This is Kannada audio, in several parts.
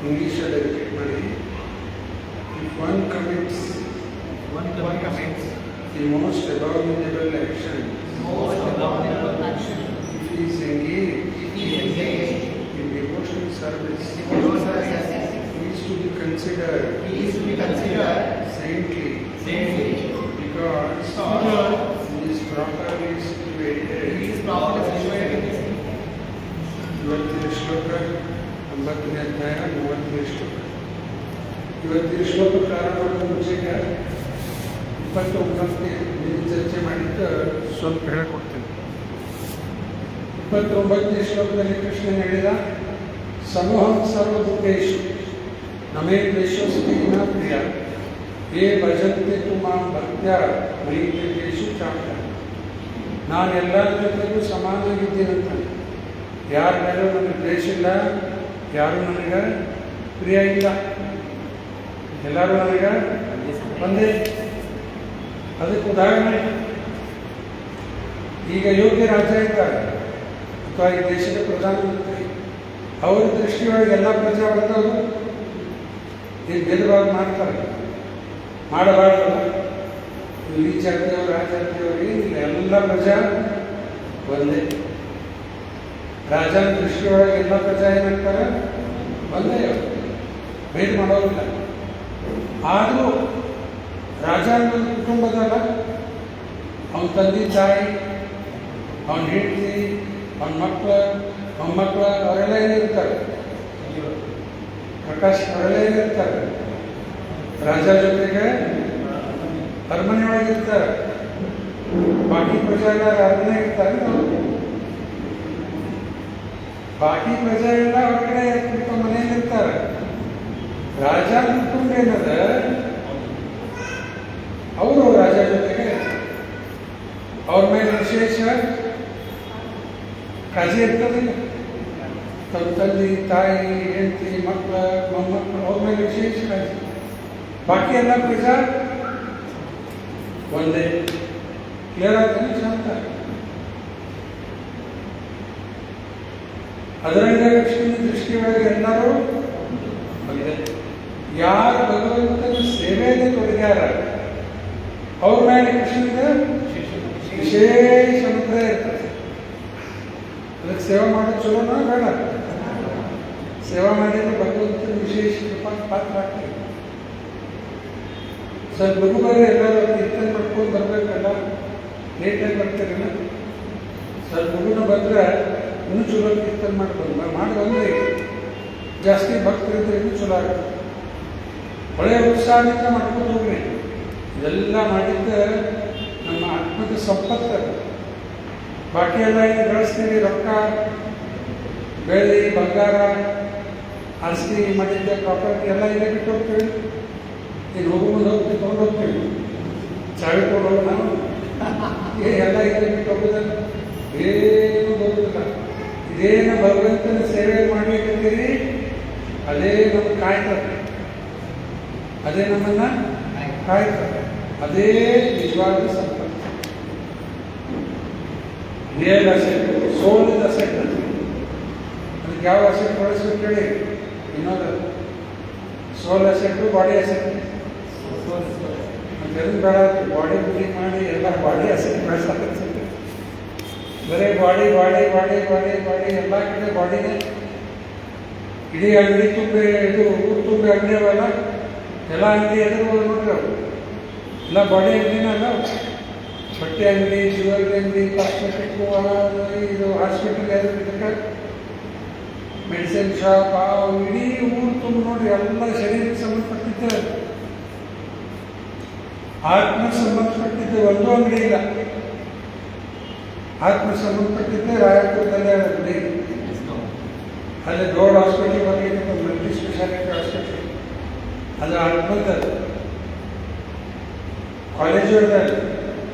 ಇಂಗ್ಲೀಷಲ್ಲಿ ರಿಪೀಟ್ ಮಾಡಿ. If one commits the most abominable action, if he is engaged in devotional service, he is to be considered saintly because he is properly situated. ಇವತ್ತಿನ ಶ್ಲೋಕ 9ನೇ ಅಧ್ಯಾಯ 30ನೇ ಶ್ಲೋಕ. ಇವತ್ತಿನ ಶ್ಲೋಕ ಪ್ರಾರಂಭ ಮುಂಚೆಗ 29ನೇ ಚರ್ಚೆ ಮಾಡಿದ್ದು ಸ್ವಲ್ಪ ಹೇಳಿಕೊಡ್ತೇನೆ. 29ನೇ ಶ್ಲೋಕದಲ್ಲಿ ಕೃಷ್ಣ ಹೇಳಿದ, ಸಮೂಹಂ ಸರ್ವಭೂತೇಷು ನಮೇ ದ್ವೇಷೋಸ್ತಿ ನ ಪ್ರಿಯ ಯೇ ಭಜಂತೆ ತು ಮಾಂ ಭಕ್ತ್ಯಾ ಮೈತ್ರಿಕೇಷು ಚಾಪ್ತ. ನಾನು ಎಲ್ಲರ ಜೊತೆಗೂ ಸಮಾನವಾಗಿದ್ದೀನಂತ. ಯಾರ ಮೇಲೂ ನನಗೆ ದ್ವೇಷ ಇಲ್ಲ, ಯಾರು ನನಗೆ ಪ್ರಿಯ ಇಲ್ಲ, ಎಲ್ಲರೂ ನನಗೆ ಒಂದೇ. ಅದಕ್ಕೆ ಉದಾಹರಣೆ, ಈಗ ಯೋಗ್ಯ ರಾಜ ಇದ್ದಾರೆ ಅಥವಾ ಈ ದೇಶದ ಪ್ರಧಾನಮಂತ್ರಿ, ಅವರ ದೃಷ್ಟಿಯೊಳಗೆ ಎಲ್ಲ ಪ್ರಜಾವರ್ಗವರು ಏನು ಭೇದಭಾವ ಮಾಡ್ತಾರೆ, ಮಾಡಬಾರ್ದಲ್ಲ. ಈ ಜಾತಿಯವರು ಆ ಜಾತಿಯವರು ಏನಿಲ್ಲ, ಎಲ್ಲ ಪ್ರಜಾ ಒಂದೇ. ರಾಜನ ದೃಷ್ಟಿಯೊಳಗೆ ಎಲ್ಲ ಪ್ರಜಾ ಏನಾಗ್ತಾರೆ ಒಂದೇ, ಭೇದ ಮಾಡೋದಿಲ್ಲ. ಆದರೂ ರಾಜ ಅನ್ನೋದು ಕುಟುಂಬದಲ್ಲ, ಅವನ ತಂದೆ ತಾಯಿ, ಅವನ ಹೆಂಡತಿ, ಅವನ ಮಕ್ಕಳು, ಮೊಮ್ಮಕ್ಕಳು ಅವರೆಲ್ಲ ಏನಿರ್ತಾರೆ, ಪ್ರಕಾಶ್ ಅವರೆಲ್ಲ ಏನಿರ್ತಾರೆ, ರಾಜ ಜೊತೆಗೆ ಅರಮನೆಯೊಳಗಿರ್ತಾರೆ. ಬಾಕಿ ಪ್ರಜೆಗಳ ಅರಮನೆ ಇರ್ತಾರೆ, ಬಾಕಿ ಪ್ರಜೆಗಳೆಲ್ಲ ಹೊರಗಡೆ ಮನೆಯಲ್ಲಿರ್ತಾರೆ. ರಾಜ ಕುಟುಂಬ ಏನದ, ಅವರು ರಾಜ ಜೊತೆಗೆ ಅವ್ರ ಮೇಲೆ ವಿಶೇಷ ಕಾಳಜಿ ಇರ್ತದಿಲ್ಲ. ತಮ್ಮ ತಂದೆ ತಾಯಿ, ಹೆಂಡತಿ, ಮಕ್ಕಳು, ಮೊಮ್ಮಕ್ಕಳು ಅವ್ರ ಮೇಲೆ ವಿಶೇಷ ಕಾಳಜಿ. ಬಾಕಿ ಎಲ್ಲ ಪ್ರಜಾ ಒಂದೇ. ಕ್ಲಿಯರ್ ಆಗ್ತಾನೆ ಶಾಂತ. ಅದರಂಗ ಕೃಷ್ಣನ ದೃಷ್ಟಿಯೊಳಗೆ ಎಲ್ಲರೂ ಒಂದೇ. ಯಾರು ಭಗವಂತನ ಸೇವೆಯಲ್ಲಿ ತೊಡಗ್ಯಾರ ಅವ್ರ ಮೇಲೆ ಕೃಷ್ಣನಿಗೆ ವಿಶೇಷ ಅನುಗ್ರಹ ಇರ್ತದೆ. ಅದಕ್ಕೆ ಸೇವೆ ಮಾಡೋದು ಚಲೋನೋ ಬೇಡ? ಸೇವಾ ಮಾಡಿದ್ರೆ ಭಗವಂತನ ವಿಶೇಷ ಪಾತ್ರ ಆಗ್ತದೆ. ಸ್ವಲ್ಪ ಮಗು ಬರ್ರಿ, ಎಲ್ಲರೂ ಕೀರ್ತನೆ ಮಾಡ್ಕೊಂಡು ಬರ್ಬೇಕಲ್ಲ, ಲೇಟಾಗಿ ಬರ್ತೀರಲ್ಲ. ಸ್ವಲ್ಪ ಮಗುನ ಬಂದ್ರೆ ಇನ್ನೂ ಚಲೋ ಕೀರ್ತನೆ ಮಾಡಿ ಬಂದ್ರೆ ಜಾಸ್ತಿ ಭಕ್ತರಿದ್ರೆ ಇನ್ನೂ ಚಲೋ ಆಗುತ್ತೆ. ಒಳ್ಳೆಯ ಉತ್ಸಾಹದಿಂದ ಮಾಡ್ಕೊಂಡು ಹೋಗ್ರಿ. ಇದೆಲ್ಲ ಮಾಡಿದ್ದ ನಮ್ಮ ಆತ್ಮದ ಸಂಪತ್ತು. ಬಾಕಿ ಎಲ್ಲ ಇಲ್ಲಿ ಗಳಿಸ್ತೀವಿ, ರೊಕ್ಕ, ಬೆಳ್ಳಿ, ಬಂಗಾರ, ಆಸ್ತಿ ಮಾಡಿದ್ದ ಪ್ರಾಪರ್ಟಿ ಎಲ್ಲ ಇಲ್ಲೇ ಬಿಟ್ಟು ಹೋಗ್ತೀವಿ. ಈಗ ಹೋಗೋ ಮುಂದೆ ಹೋಗ್ತೀವಿ, ತೊಗೊಂಡು ಹೋಗ್ತೀವಿ, ಚಾವಿ ಕೊಡೋದು ನಾವು ಎಲ್ಲ ಇಲ್ಲೇ ಬಿಟ್ಟು ಹೋಗೋದಲ್ಲ, ಏನು ಬರುವುದಿಲ್ಲ. ಇದೇನು ಭಗವಂತನ ಸೇವೆ ಮಾಡಬೇಕಂತೀರಿ, ಅದೇ ನಮ್ಗೆ ಕಾಯ್ತದೆ, ಅದೇ ನಮ್ಮನ್ನ ಕಾಯ್ತದೆ. ಅದೇ ನಿಜವಾದ ಸಂಪತ್ತು. ರಿಯಲ್ ಅಸೆಟ್, ಸೋಲ್ ಅಸೆಟ್. ಅದಕ್ಕೆ ಯಾವ ಅಸೆಟ್ ಬಳಸ್ಬೇಕು ಹೇಳಿ? ಇನ್ನೊಂದು ಸೋಲ್ ಅಸೆಟ್ಟು, ಬಾಡಿ ಅಸೆಟ್ ಅಂತ ಎದು ಬೇಡ. ಬಾಡಿ ಬಿಲ್ಡಿಂಗ್ ಮಾಡಿ ಎಲ್ಲ ಬಾಡಿ ಅಸೆಟ್ ಬೆಳೆಸಕ್ಕೆ ಬರೀ body body body body body ಎಲ್ಲ ಕಡೆ ಬಾಡಿನೇ. ಇಡೀ ಅಂಗಡಿ ತುಂಬ, ಇದು ಊರು ತುಂಬ ಅಂಗಡಿ ಅವಲ್ಲ, ಎಲ್ಲ ಅಂಗಡಿ ಎದುರು ನೋಡ್ರಿ ಅವು ಎಲ್ಲ ಬಾಡಿ ಅಂಗಡಿನಲ್ಲ. ಬಟ್ಟೆ ಅಂಗಡಿ, ಜ್ಯುವೆಲ್ರಿ ಅಂಗಡಿ, ಕಾಸ್ಮೆಟಿಕ್, ಇದು ಹಾಸ್ಪಿಟಲ್, ಇದಕ್ಕೆ ಮೆಡಿಸಿನ್ ಶಾಪ್, ಇಡೀ ಊರು ತುಂಬ ನೋಡ್ರಿ ಎಲ್ಲ ಶರೀರಕ್ಕೆ ಸಂಬಂಧಪಟ್ಟಿದ್ದ, ಆತ್ಮ ಸಂಬಂಧಪಟ್ಟಿದ್ದ ಒಂದು ಅಂಗಡಿ ಇಲ್ಲ. ಆತ್ಮ ಸಂಬಂಧಪಟ್ಟಿದ್ದೆ ರಾಯಪುರದಲ್ಲೇ ಅಂಗಡಿ. ಅಲ್ಲಿ ದೊಡ್ಡ ಹಾಸ್ಪಿಟಲ್ ಬರಲಿಕ್ಕೆ ಮಲ್ಟಿ ಸ್ಪೆಷಾಲಿಟಿ ಹಾಸ್ಪಿಟಲ್, ಅದು ಆತ್ಮದ ಕಾಲೇಜು ಇದೆ.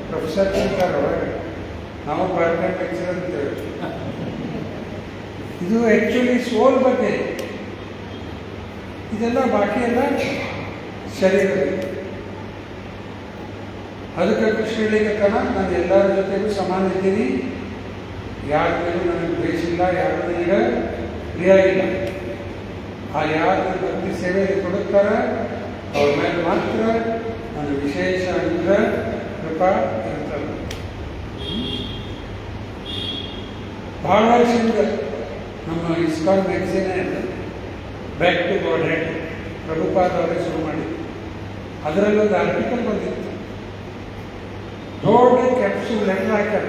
ಪ್ರೊಫೆಸರ್ ಇರ್ತಾರೆ ಒಳಗೆ, ನಾವು ಪಾರ್ಟ್ನರ್ ಲೆಕ್ಚರ್ ಅಂತೇವೆ. ಇದು ಆ್ಯಕ್ಚುಲಿ ಸೋಲ್ ಬಗ್ಗೆ. ಇದೆಲ್ಲ ಬಾಕಿ ಎಲ್ಲ ಶರೀರ. ಅದಕ್ಕೆ ಕೃಷ್ಣ ಹೇಳಿಕನ, ನಾನು ಎಲ್ಲರ ಜೊತೆಗೂ ಸಮಾನ ಇದ್ದೀನಿ, ಯಾರ ಮೇಲೂ ನನಗೆ ದ್ವೇಷ ಇಲ್ಲ, ಯಾರು ನನಗೆ ಪ್ರಿಯ ಇಲ್ಲ. ಯಾರು ಭಕ್ತಿ ಸೇವೆಯಲ್ಲಿ ಕೊಡುತ್ತಾರ ಅವ್ರ ಮೇಲೆ ಮಾತ್ರ ಒಂದು ವಿಶೇಷ ಅನುಗ್ರಹ ಕೃಪಾ ಇರ್ತದೆ. ಭಾಳ ವರ್ಷದಿಂದ ನಮ್ಮ ಇಸ್ಕಾನ್ ಮ್ಯಾಗಝೀನೇ back to Godhead Prabhupada ಅವರೇ ಶುರು ಮಾಡಿದ್ರು. ಅದರಲ್ಲೊಂದು ಆರ್ಟಿಕಲ್ ಬಂದಿತ್ತು, ದೊಡ್ಡ ಕ್ಯಾಪ್ಷನ್ ಲೆಟರ್ ಹಾಕ್ಯಾರ.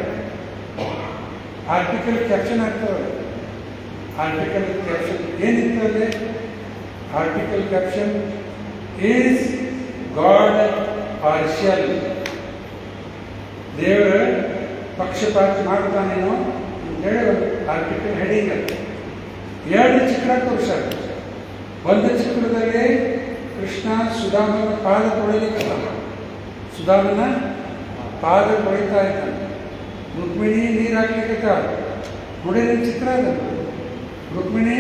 ಆರ್ಟಿಕಲ್ ಕ್ಯಾಪ್ಷನ್ ಹಾಕ್ತಾರೆ. ಆರ್ಟಿಕಲ್ ಕ್ಯಾಪ್ಷನ್ ಏನಿತ್ತು ಅಲ್ಲಿ? Article caption is God partial. ದೇವರ ಪಕ್ಷಪಾತ ಮಾಡ್ತಾನೇನೋ ಅಂತೇಳಿ ಒಂದು ಆರ್ಟಿಕಲ್ ಹೆಡಿಂಗ್ ಅದು. 2 ಚಿತ್ರ ತೋರಿಸ್ಯಾರ. ಒಂದು ಚಿತ್ರದಲ್ಲಿ ಕೃಷ್ಣ ಸುಧಾಮನ ಪಾದ ತೊಳಿಲಿಕ್ಕೆ, ಸುಧಾಮನ ಪಾದ ತೊಳಿತಾ ಇದ್ದಾನೆ. ರುಕ್ಮಿಣಿ ನೀರು ಹಾಕ್ಲಿಕ್ಕೆ ನೋಡಿದ ಚಿತ್ರ ಅದು. ರುಕ್ಮಿಣಿ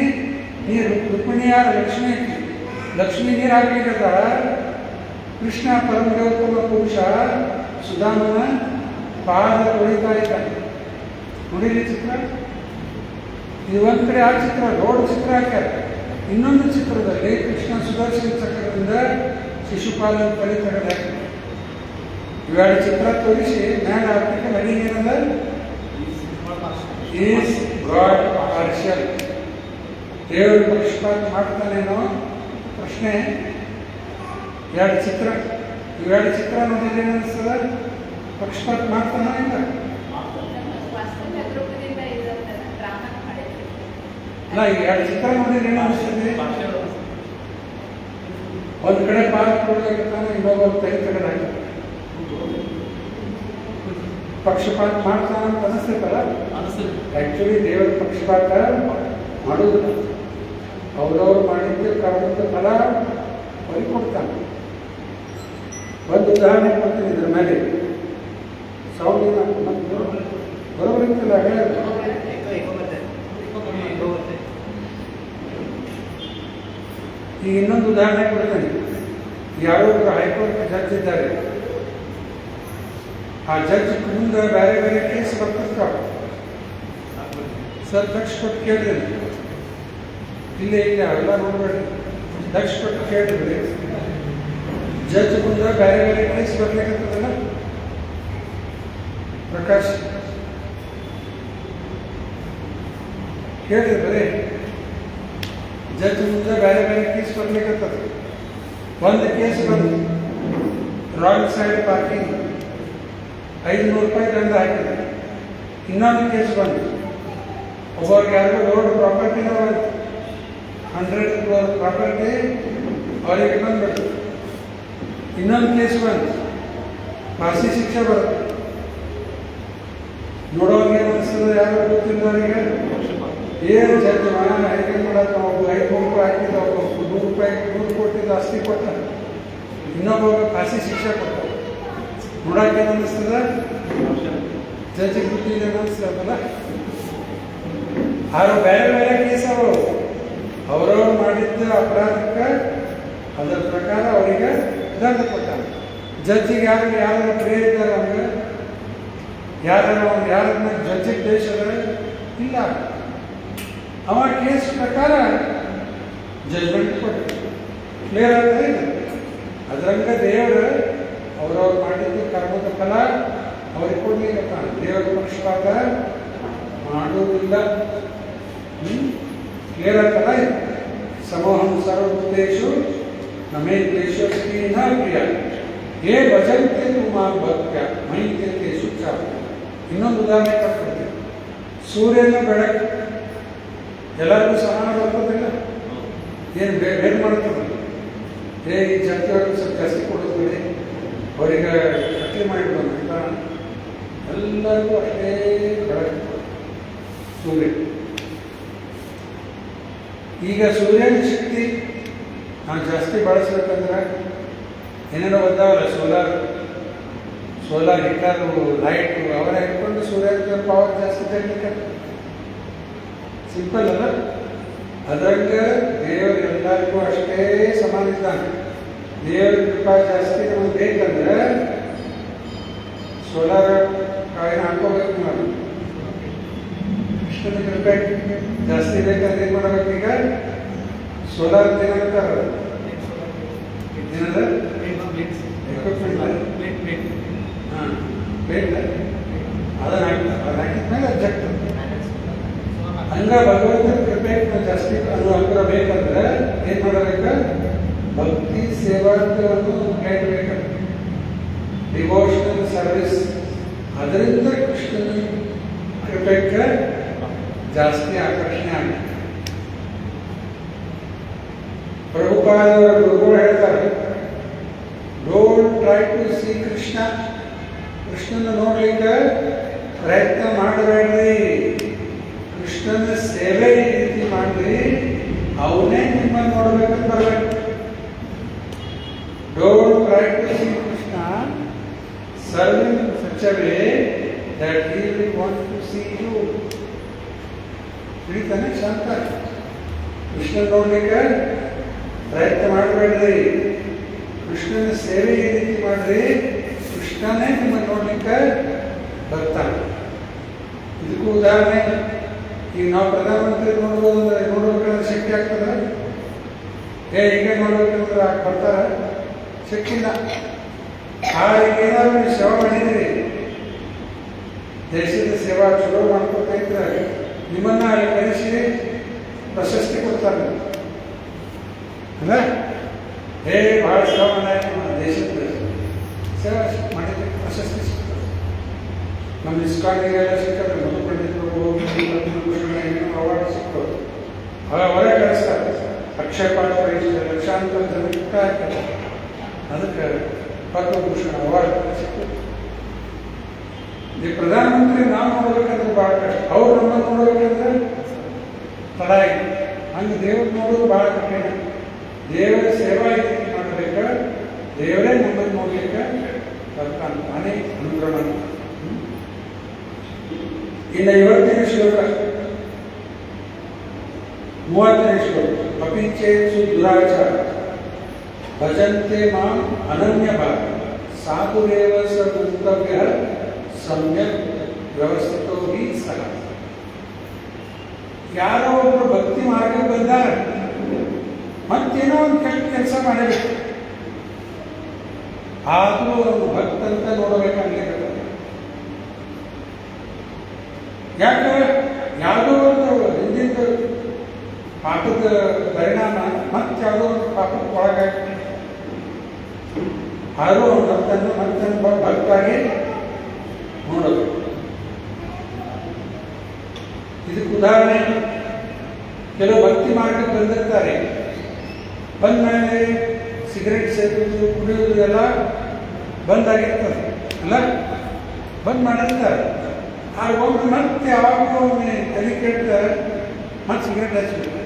ನೀರು, ರುಕ್ಮಿಣಿ ಯಾರು? ಲಕ್ಷ್ಮಿ. ಲಕ್ಷ್ಮಿ ನೀರು ಹಾಕ್ಲಿಕ್ಕೆ ಕೃಷ್ಣ ಪರಮದೇವೋತ್ತಮ ಪುರುಷ ಸುಧಾಮನ ಪಾದ ತೊಳಿತಾ ಇದ್ದಾನೆ. ನೋಡಿದ ಚಿತ್ರ ಇದು. ಒಂದು ಕಡೆ ಆ ಚಿತ್ರ ದೊಡ್ಡ ಚಿತ್ರ ಹಾಕ್ಯಾರ. ಇನ್ನೊಂದು ಚಿತ್ರದಲ್ಲಿ ಕೃಷ್ಣ ಸುದರ್ಶನ ಚಕ್ರದಿಂದ ಶಿಶುಪಾಲನ ತಲೆ ತೆಗೆದು ಹಾಕಿದ್ದಾರೆ. ಇವೆರಡು ಚಿತ್ರ ತೋರಿಸಿ ಮ್ಯಾಲ ಆರ್ಟಿಕಲ್ ಹೆಡಿಂಗ್ ಏನದ? Is God partial. ದೇವರು ಪಕ್ಷಪಾತ ಮಾಡ್ತಾನೇನೋ ಪ್ರಶ್ನೆ. 2 ಚಿತ್ರ, ಇವೆರಡು ಚಿತ್ರ ನೋಡಿದ್ರೆ ಏನು ಅನಿಸ್ತದ? ಪಕ್ಷಪಾತ ಮಾಡ್ತಾನ ಇಲ್ಲ? ಅಲ್ಲ, ಈ 2 ಚಿತ್ರ ನೋಡಿದ್ರೆ ಏನು ಅನಿಸ್ತದೆ? ಒಂದು ಕಡೆ ಪಾದ ಕೊಡಲಿಕ್ಕಾನೆ, ಇನ್ನೊಬ್ಬ ತಲೆ ತೆಗೆದು ಹಾಕಿದ್ದಾರೆ. ಪಕ್ಷಪಾತ ಮಾಡ್ತಾನ ಅಂತ ಅನಿಸ್ತೈತಲ್ಲ? ಆಕ್ಚುಲಿ ದೇವರ ಪಕ್ಷಪಾತ ಮಾಡುವುದಿಲ್ಲ. ಅವ್ರವ್ರು ಮಾಡಿದ್ದ ಕರ್ಮದ ಫಲ ಅವ್ರಿಗೆ ಕೊಡ್ತಾನೆ. ಒಂದು ಉದಾಹರಣೆ ಕೊಡ್ತೀನಿ ಇದ್ರ ಮೇಲೆ. ಸೌಂಡಿನ ಬರೋಬರಿಲ್ಲ ಹೇಳೋದು. ಈಗ ಇನ್ನೊಂದು ಉದಾಹರಣೆ ಕೊಡ್ತೇನೆ. ಯಾರೋ ಹೈಕೋರ್ಟ್ ಜಡ್ಜ್ ಇದ್ದಾರೆ. ಆ ಜಡ್ಜ್ ಮುಂದೆ ಬೇರೆ ಬೇರೆ ಕೇಸ್ ಬರ್ತಿರ್ತಾವ. ಸರ್ ದಕ್ಷ ಕೊಟ್ಟು ಕೇಳಿದ್ರಿ, ಇಲ್ಲೇ ಇಲ್ಲ ಎಲ್ಲ ನೋಡಬೇಡಿ, ದಕ್ಷ ಕೊಟ್ಟು ಕೇಳಿದ್ರಿ. ಜಡ್ಜ್ ಮುಂದೆ ಬೇರೆ ಬೇರೆ ಕೇಸ್ ಬರ್ಲಿಕ್ಕತ್ತದಲ್ಲ. ಪ್ರಕಾಶ್ ಕೇಳಿದ್ರಿ, ಜಡ್ಜ್ ಮುಂದೆ ಬೇರೆ ಬೇರೆ ಕೇಸ್ ಬರ್ಲಿಕ್ಕತ್ತದ. ಒಂದು ಕೇಸ್ ಬಂದು ರಾಂಗ್ ಸೈಡ್ ಪಾರ್ಕಿಂಗ್ 500 ರೂಪಾಯಿ ದಂಡ ಹಾಕಿದ್ದಾರೆ. ಇನ್ನೊಂದು ಕೇಸ್ ಬಂದು ಒಬ್ಬರಿಗೆ ಯಾರಿಗೂ ರೋಡ್ ಪ್ರಾಪರ್ಟಿನ 100 crore ಪ್ರಾಪರ್ಟಿ ಅವರಿಗೆ ಬಂದ್ಬಿಟ್ಟು. ಇನ್ನೊಂದು ಕೇಸ್ ಬಂದು ಫಾಸಿ ಶಿಕ್ಷೆ ಬರುತ್ತೆ. ನೋಡೋರಿಗೆ ಏನು ಅನಿಸ್ತದೆ? ಯಾರು ಗೊತ್ತಿದ್ದವರಿಗೆ ಏನು ಜಡ್ಜ್ ಹೈಕಿಂಗ್ ಮಾಡಕ್ಕೆ ಒಬ್ಬ 500 ರೂಪಾಯಿ ಹಾಕಿದ್ದ, ಒಬ್ಬ 100 ರೂಪಾಯಿ 100 ಕೋಟಿ ಆಸ್ತಿ ಕೊಟ್ಟ, ಇನ್ನೊಬ್ಬ ಫಾಸಿ ಶಿಕ್ಷೆ ಕೊಡ್ತಾರೆ. ನೋಡಕ್ಕೆ ಏನು ಅನ್ನಿಸ್ತದ? ಜಡ್ಜಿಗೆ ಬುದ್ಧಿ ಏನು ಅನಿಸ್ತದಲ್ಲ? ಆರು ಬೇರೆ ಬೇರೆ ಕೇಸ್ ಅವರವ್ರು ಮಾಡಿದ್ದ ಅಪರಾಧಕ್ಕೆ ಅದರ ಪ್ರಕಾರ ಅವರಿಗೆ ದಂಡ ಕೊಟ್ಟಾರೆ. ಜಡ್ಜಿಗೆ ಯಾರು ಪ್ರಿಯ ಇದ್ದಾರೆ? ಅವ್ರಿಗೆ ಯಾರನ್ನ ಜಡ್ಜಿಗೆ ದೇಶದ ಇಲ್ಲ. ಅವ ಕೇಸ್ ಪ್ರಕಾರ ಜಜ್ಮೆಂಟ್ ಕೊಟ್ಟು ಕ್ಲಿಯರ್ ಆಗ್ತದೆ ಇಲ್ಲ? ಅದರಂಗ ದೇವರು ಅವ್ರವ್ರು ಮಾಡಿದ್ದು ಕರ್ಮದ ಫಲ ಅವ್ರಿಗೆ ಕೊಡ್ಲಿಕ್ಕತ್ತ. ದೇವರ ಪಕ್ಷಪಾತ ಮಾಡುವುದಿಲ್ಲ. ಕ್ಲಿಯರ್ ಆಗ್ತಲ್ಲ? ಸಮೋಹಂ ಸರ್ವಭೂತೇಷು ನಮೇ ದೇಶಸ್ತಿ ನ ಪ್ರಿಯ ಏ ಭಜಂತೆ ತುಮಾ ಭಕ್ತ್ಯ ಮೈತ್ಯೇಷು ಚ. ಇನ್ನೊಂದು ಉದಾಹರಣೆ ಕೊಡ್ತೀನಿ. ಸೂರ್ಯನ ಬೆಳಕು ಎಲ್ಲರಿಗೂ ಸಮಾನ ಬರ್ತದಿಲ್ಲ? ಏನು ಬೇರೆ ಮಾಡ್ತದೆ? ಈ ಜಾತಿಯವ್ರಿಗೆ ಸ್ವಲ್ಪ ಜಾಸ್ತಿ ಕೊಡೋದ್ಬೇಡಿ, ಅವರಿಗೆ ಕಟ್ಲಿ ಮಾಡಿಬಿಡೋಣ ಅಂತ ಎಲ್ಲರಿಗೂ ಅಷ್ಟೇ ಬೆಳಕು ಸೂರ್ಯ. ಈಗ ಸೂರ್ಯನ ಶಕ್ತಿ ನಾವು ಜಾಸ್ತಿ ಬಳಸ್ಬೇಕಂದ್ರೆ ಏನೇನೋ ಬಂದಾವಲ್ಲ, ಸೋಲಾರ್ ಹಿಟ್ಟರು, ಲೈಟು ಅವರ ಇಟ್ಕೊಂಡು ಸೂರ್ಯನ ಪವರ್ ಜಾಸ್ತಿ ತೆಗಿಲಿಕ್ಕೆ ಸಿಂಪಲ್ ಅಲ್ಲ? ಅದ್ರಂಗೆ ದೇವರು ಎಲ್ಲರಿಗೂ ಅಷ್ಟೇ ಸಮಾನ ಇದ್ದಾನೆ. ದೇವರ ಕೃಪಾ ಜಾಸ್ತಿ ನಮಗೆ ಬೇಕಂದ್ರೆ ಸೋಲಾರ್ ಕಾಯಿನ ಹಾಕೋಬೇಕು. ನಾವು ಕೃಷ್ಣನ ಕೃಪೆ ಜಾಸ್ತಿ ಬೇಕಂದ್ರೆ ಏನು ಮಾಡಬೇಕೀಗ? ಸೋಲಾರ್ ಏನಂತಾರ ಏನದ ಹಾಂ ಪ್ಲೇಟ್ ಅದನ್ನ ಹಾಕಿದ್ಮೇಲೆ ಅಬ್ಜೆಕ್ಟ್ ಹಂಗ ಭಗವಂತನ ಕೃಪೆ ಜಾಸ್ತಿ ಅದು ಅನುಗ್ರಹ ಬೇಕಂದ್ರೆ ಏನ್ ಮಾಡಬೇಕು ಭಕ್ತಿ ಸೇವಾರ್ಥವನ್ನು ಕೈಬೇಕು ಡಿವೋಷನಲ್ ಸರ್ವಿಸ್ ಅದರಿಂದ ಕೃಷ್ಣನ ಕೃಪೆಗೆ ಜಾಸ್ತಿ ಆಕರ್ಷಣೆ ಆಗುತ್ತೆ ಪ್ರಭುಪಾದವರ ಗುರುಗಳು ಹೇಳ್ತಾರೆ don't try to see Krishna ಕೃಷ್ಣನ ನೋಡ್ಲಿಕ್ಕೆ ಪ್ರಯತ್ನ ಮಾಡಬೇಡ್ರಿ ಕೃಷ್ಣನ ಸೇವೆ ಈ ರೀತಿ ಮಾಡ್ರಿ ಅವನೇ ನಿಮ್ಮನ್ನು ನೋಡ್ಬೇಕಂತ ಬರ್ಬೇಕು don't try to see Krishna serve in such a way that he will want to see you ತಿಳಿತಾನೆ ಶಾಂತ ಕೃಷ್ಣ ನೋಡ್ಲಿಕ್ಕೆ ಪ್ರಯತ್ನ ಮಾಡಬೇಡ್ರಿ ಕೃಷ್ಣನ ಸೇವೆ ಈ ರೀತಿ ಮಾಡ್ರಿ ಕೃಷ್ಣನೇ ನಿಮ್ಮನ್ನು ನೋಡ್ಲಿಕ್ಕೆ ಬರ್ತಾನೆ ಇದಕ್ಕೂ ಉದಾಹರಣೆ ಈಗ ನಾವು ಪ್ರಧಾನಮಂತ್ರಿ ನೋಡ್ಬೋದು ಅಂದ್ರೆ ನೋಡ್ಬೇಕಂದ್ರೆ ಶಕ್ತಿ ಆಗ್ತದ ಹೀಗೆ ನೋಡ್ಬೇಕಂದ್ರೆ ಬರ್ತಾರ ಶಕ್ತಿ ಇಲ್ಲ ಈಗ ಏನಾದ್ರು ನೀವು ಸೇವೆ ಮಾಡಿದ್ರಿ ದೇಶದ ಸೇವಾ ಚಲೋ ಮಾಡ್ಕೊತಾ ಇದ್ರೆ ನಿಮ್ಮನ್ನ ಅಲ್ಲಿ ಕರೆಸಿ ಪ್ರಶಸ್ತಿ ಕೊಡ್ತಾರೆ ಅಲ್ಲ ಬಹಳ ಸೇವೆ ಮಾಡ ದೇಶದ ಸೇವೆ ಮಾಡಿದ್ರೆ ಪ್ರಶಸ್ತಿ ಸಿಗ್ತದೆ ನಮ್ಮ ಇಸ್ಕಾನಿಗೆಲ್ಲ ಸಿಗ್ತದೆ ಮಧು ಪಂಡಿತರು ಅವಾರ್ಡ್ ಸಿಗ್ತದೆ ಹೊರಗೆ ಕಳಿಸ್ತಾರೆ ಅಕ್ಷಯ ಪಾತ್ರ ಲಕ್ಷಾಂತರ ಜನಕ್ಕೆ ಹಾಕ್ತಾರೆ ಅದಕ್ಕೆ ಪದ್ಮಭೂಷಣ ಅವಾರ್ಡ್ ಸಿಗ್ತದೆ ಈ ಪ್ರಧಾನಮಂತ್ರಿ ನಾವು ನೋಡ್ಬೇಕಂದ್ರೆ ಭಾಳ ಕಷ್ಟ ಅವ್ರು ನಮ್ಮನ್ನು ನೋಡ್ಬೇಕಂದ್ರೆ ತಡ ಆಗಿದೆ ಹಂಗೆ ದೇವ್ರು ನೋಡೋದು ಭಾಳ ಕಠಿಣ ದೇವರ ಸೇವಾ ಈ ರೀತಿ ಮಾಡಬೇಕ ದೇವರೇ ನಮ್ಮನ್ನು ನೋಡ್ಲಿಕ್ಕೆ ಬರ್ತಾನೆ ತಾನೇ ಅನುಗ್ರಹ ಇನ್ನು 50ನೇ ಶ್ಲೋಕ 30ನೇ ಶ್ಲೋಕ ಅಪಿಚೇತ್ಸು ದುರಾಚಾರ ಭಜಂತೆ ಮಾಂ ಅನನ್ಯ ಭಾವ ಸಾಧುರೇವ ಸ ಗುರ್ತವ್ಯ ಸಮ್ಯಕ್ ವ್ಯವಸ್ಥಿತೋ ಹಿ ಸಹ ಯಾರೋ ಒಬ್ರು ಭಕ್ತಿ ಮಾರ್ಗಕ್ಕೆ ಬಂದಾರ ಮತ್ತೇನೋ ಒಂದು ಕೆಟ್ಟ ಕೆಲಸ ಮಾಡಬೇಕು ಆದರೂ ಅವನು ಭಕ್ತಂತ ನೋಡಬೇಕಾಗ್ಲಿಕ್ಕೆ ಯಾಕೆ ಯಾವುದೋ ಒಂದು ಹಿಂದಿನ ಪಾಪದ ಪರಿಣಾಮ ಮತ್ತೆ ಯಾವುದೋ ಒಂದು ಪಾಪಕ್ಕೆ ಒಳಗಾಗ್ತದೆ ಆದರೂ ಅವನು ಭಕ್ತನ ಭಕ್ತಾಗಿ ನೋಡಬೇಕು ಇದಕ್ಕೆ ಉದಾಹರಣೆ ಕೆಲವು ಭಕ್ತಿ ಮಾರ್ಗಕ್ಕೆ ಬಂದಿರ್ತಾರೆ ಬಂದ ಮೇಲೆ ಸಿಗರೇಟ್ ಸೇದುವುದು ಕುಡಿಯುವುದು ಎಲ್ಲ ಬಂದಾಗಿರ್ತದೆ ಅಲ್ಲ ಬಂದ್ ಮಾಡಿರ್ತಾರೆ ಆಗ ಒಬ್ಬರು ಮತ್ತೆ ಯಾವಾಗಲೂ ತಲೆ ಕೆಟ್ಟ ಮತ್ತೆ ಸಿಗರೇಟ್ ಹಚ್ಚಿಬಿಡ್ತಾರೆ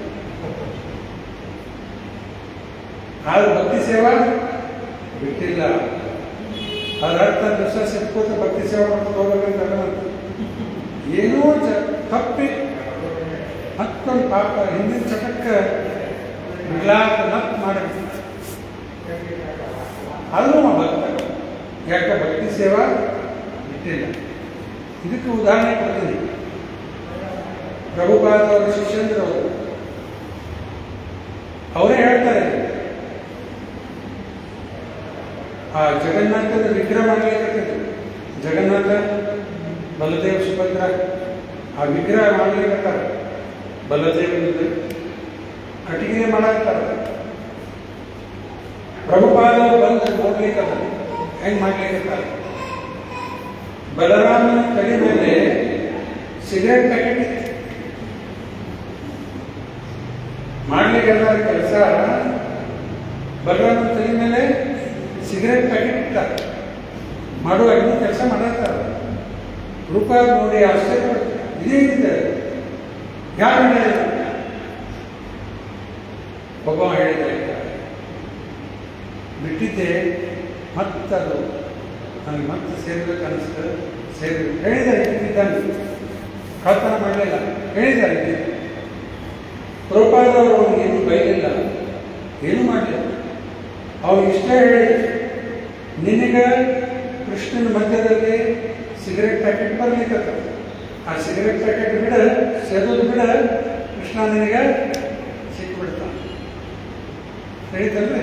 ಆದ್ರೆ ಭಕ್ತಿ ಸೇವಾ ಬಿಟ್ಟಿಲ್ಲ ಅದ್ರ ಅರ್ಥ ವಿಶ್ವಾಸ ಇಟ್ಕೋತ ಭಕ್ತಿ ಸೇವಾ ಮಾಡ್ಕೊಂಡು ಹೋಗ್ಬೇಕಂತ ಏನೋ ತಪ್ಪಿ ಮತ್ತೊಂದು ಪಾಪ ಹಿಂದಿನ ಚಟಕ್ಕೆ ಬಿಡ್ಲಾಕ ನತ್ ಮಾಡಬೇಕು ಅಲ್ಲೂ ಭಕ್ತ ಯಾಕೆ ಭಕ್ತಿ ಸೇವಾ ಬಿಟ್ಟಿಲ್ಲ ಇದಕ್ಕೆ ಉದಾಹರಣೆ ಕೊಡ್ತೀನಿ ಪ್ರಭುಪಾದವರ ಶಿಷ್ಯಂದ್ರು ಅವರೇ ಹೇಳ್ತಾರೆ ಆ ಜಗನ್ನಾಥನ ವಿಗ್ರಹ ಮಾಡಲಿಕ್ಕೆ ಜಗನ್ನಾಥ ಬಲದೇವ ಸುಭದ್ರ ಆ ವಿಗ್ರಹ ಮಾಡ್ಲಿಕ್ಕೆ ಬಲದೇವನಿಗೆ ಕಟ್ಟಿಗೆ ಮಾಡಾಕ್ತಾರೆ ಪ್ರಭುಪಾದವರು ಬಂದು ನೋಡ್ಲಿಕ್ಕೆ ಹೆಂಗ್ ಮಾಡ್ಲಿಕ್ಕೆ ಬಲರಾಮನ ತಲೆ ಮೇಲೆ ಸಿಗರೇಟ್ ಪ್ಯಾಕೆಟ್ ಇತ್ತು ಮಾಡ್ಲಿಕ್ಕೆ ಕೆಲಸ ಬಲರಾಮನ ತಲೆ ಮೇಲೆ ಸಿಗರೇಟ್ ಪ್ಯಾಕೆಟ್ ಇಟ್ಟಾರೆ ಮಾಡುವಾಗ ಇನ್ನೂ ಕೆಲಸ ಮಾಡಾಕ್ತಾರೆ ರೂಪ ನೋಡಿ ಆಶ್ಚರ್ಯ ಇದೇ ಯಾರು ಹೇಳಿದ ಒಬ್ಬ ಹೇಳಿದ ಬಿಟ್ಟಿದ್ದೆ ಮತ್ತದು ನನಗೆ ಮತ್ತೆ ಸೇರ್ಬೇಕು ಅನಿಸ್ತದೆ ಸೇರ್ಬೇಕು ಹೇಳಿದ್ದಾರೆ ಇಟ್ಟಿದ್ದಾನೆ ಕಳ್ತನ ಮಾಡಲಿಲ್ಲ ಹೇಳಿದ್ದಾರೆ ಪ್ರಭುಪಾದವರು ಅವನಿಗೆ ಏನು ಬೈಲಿಲ್ಲ ಏನು ಮಾಡಲಿಲ್ಲ ಅವನು ಇಷ್ಟ ಹೇಳಿ ನಿನಗೆ ಕೃಷ್ಣನ ಮಧ್ಯದಲ್ಲಿ ಸಿಗರೇಟ್ ಪ್ಯಾಕೆಟ್ ಬರ್ಲಿಕ್ಕೆ ಆ ಸಿಗರೇಟ್ ಪ್ಯಾಕೆಟ್ ಬಿಡ ಸೇದೋದು ಬಿಡ ಕೃಷ್ಣ ನಿನಗೆ ಸಿಕ್ಬಿಡ್ತಾನೆ ಹೇಳಿದಲ್ರಿ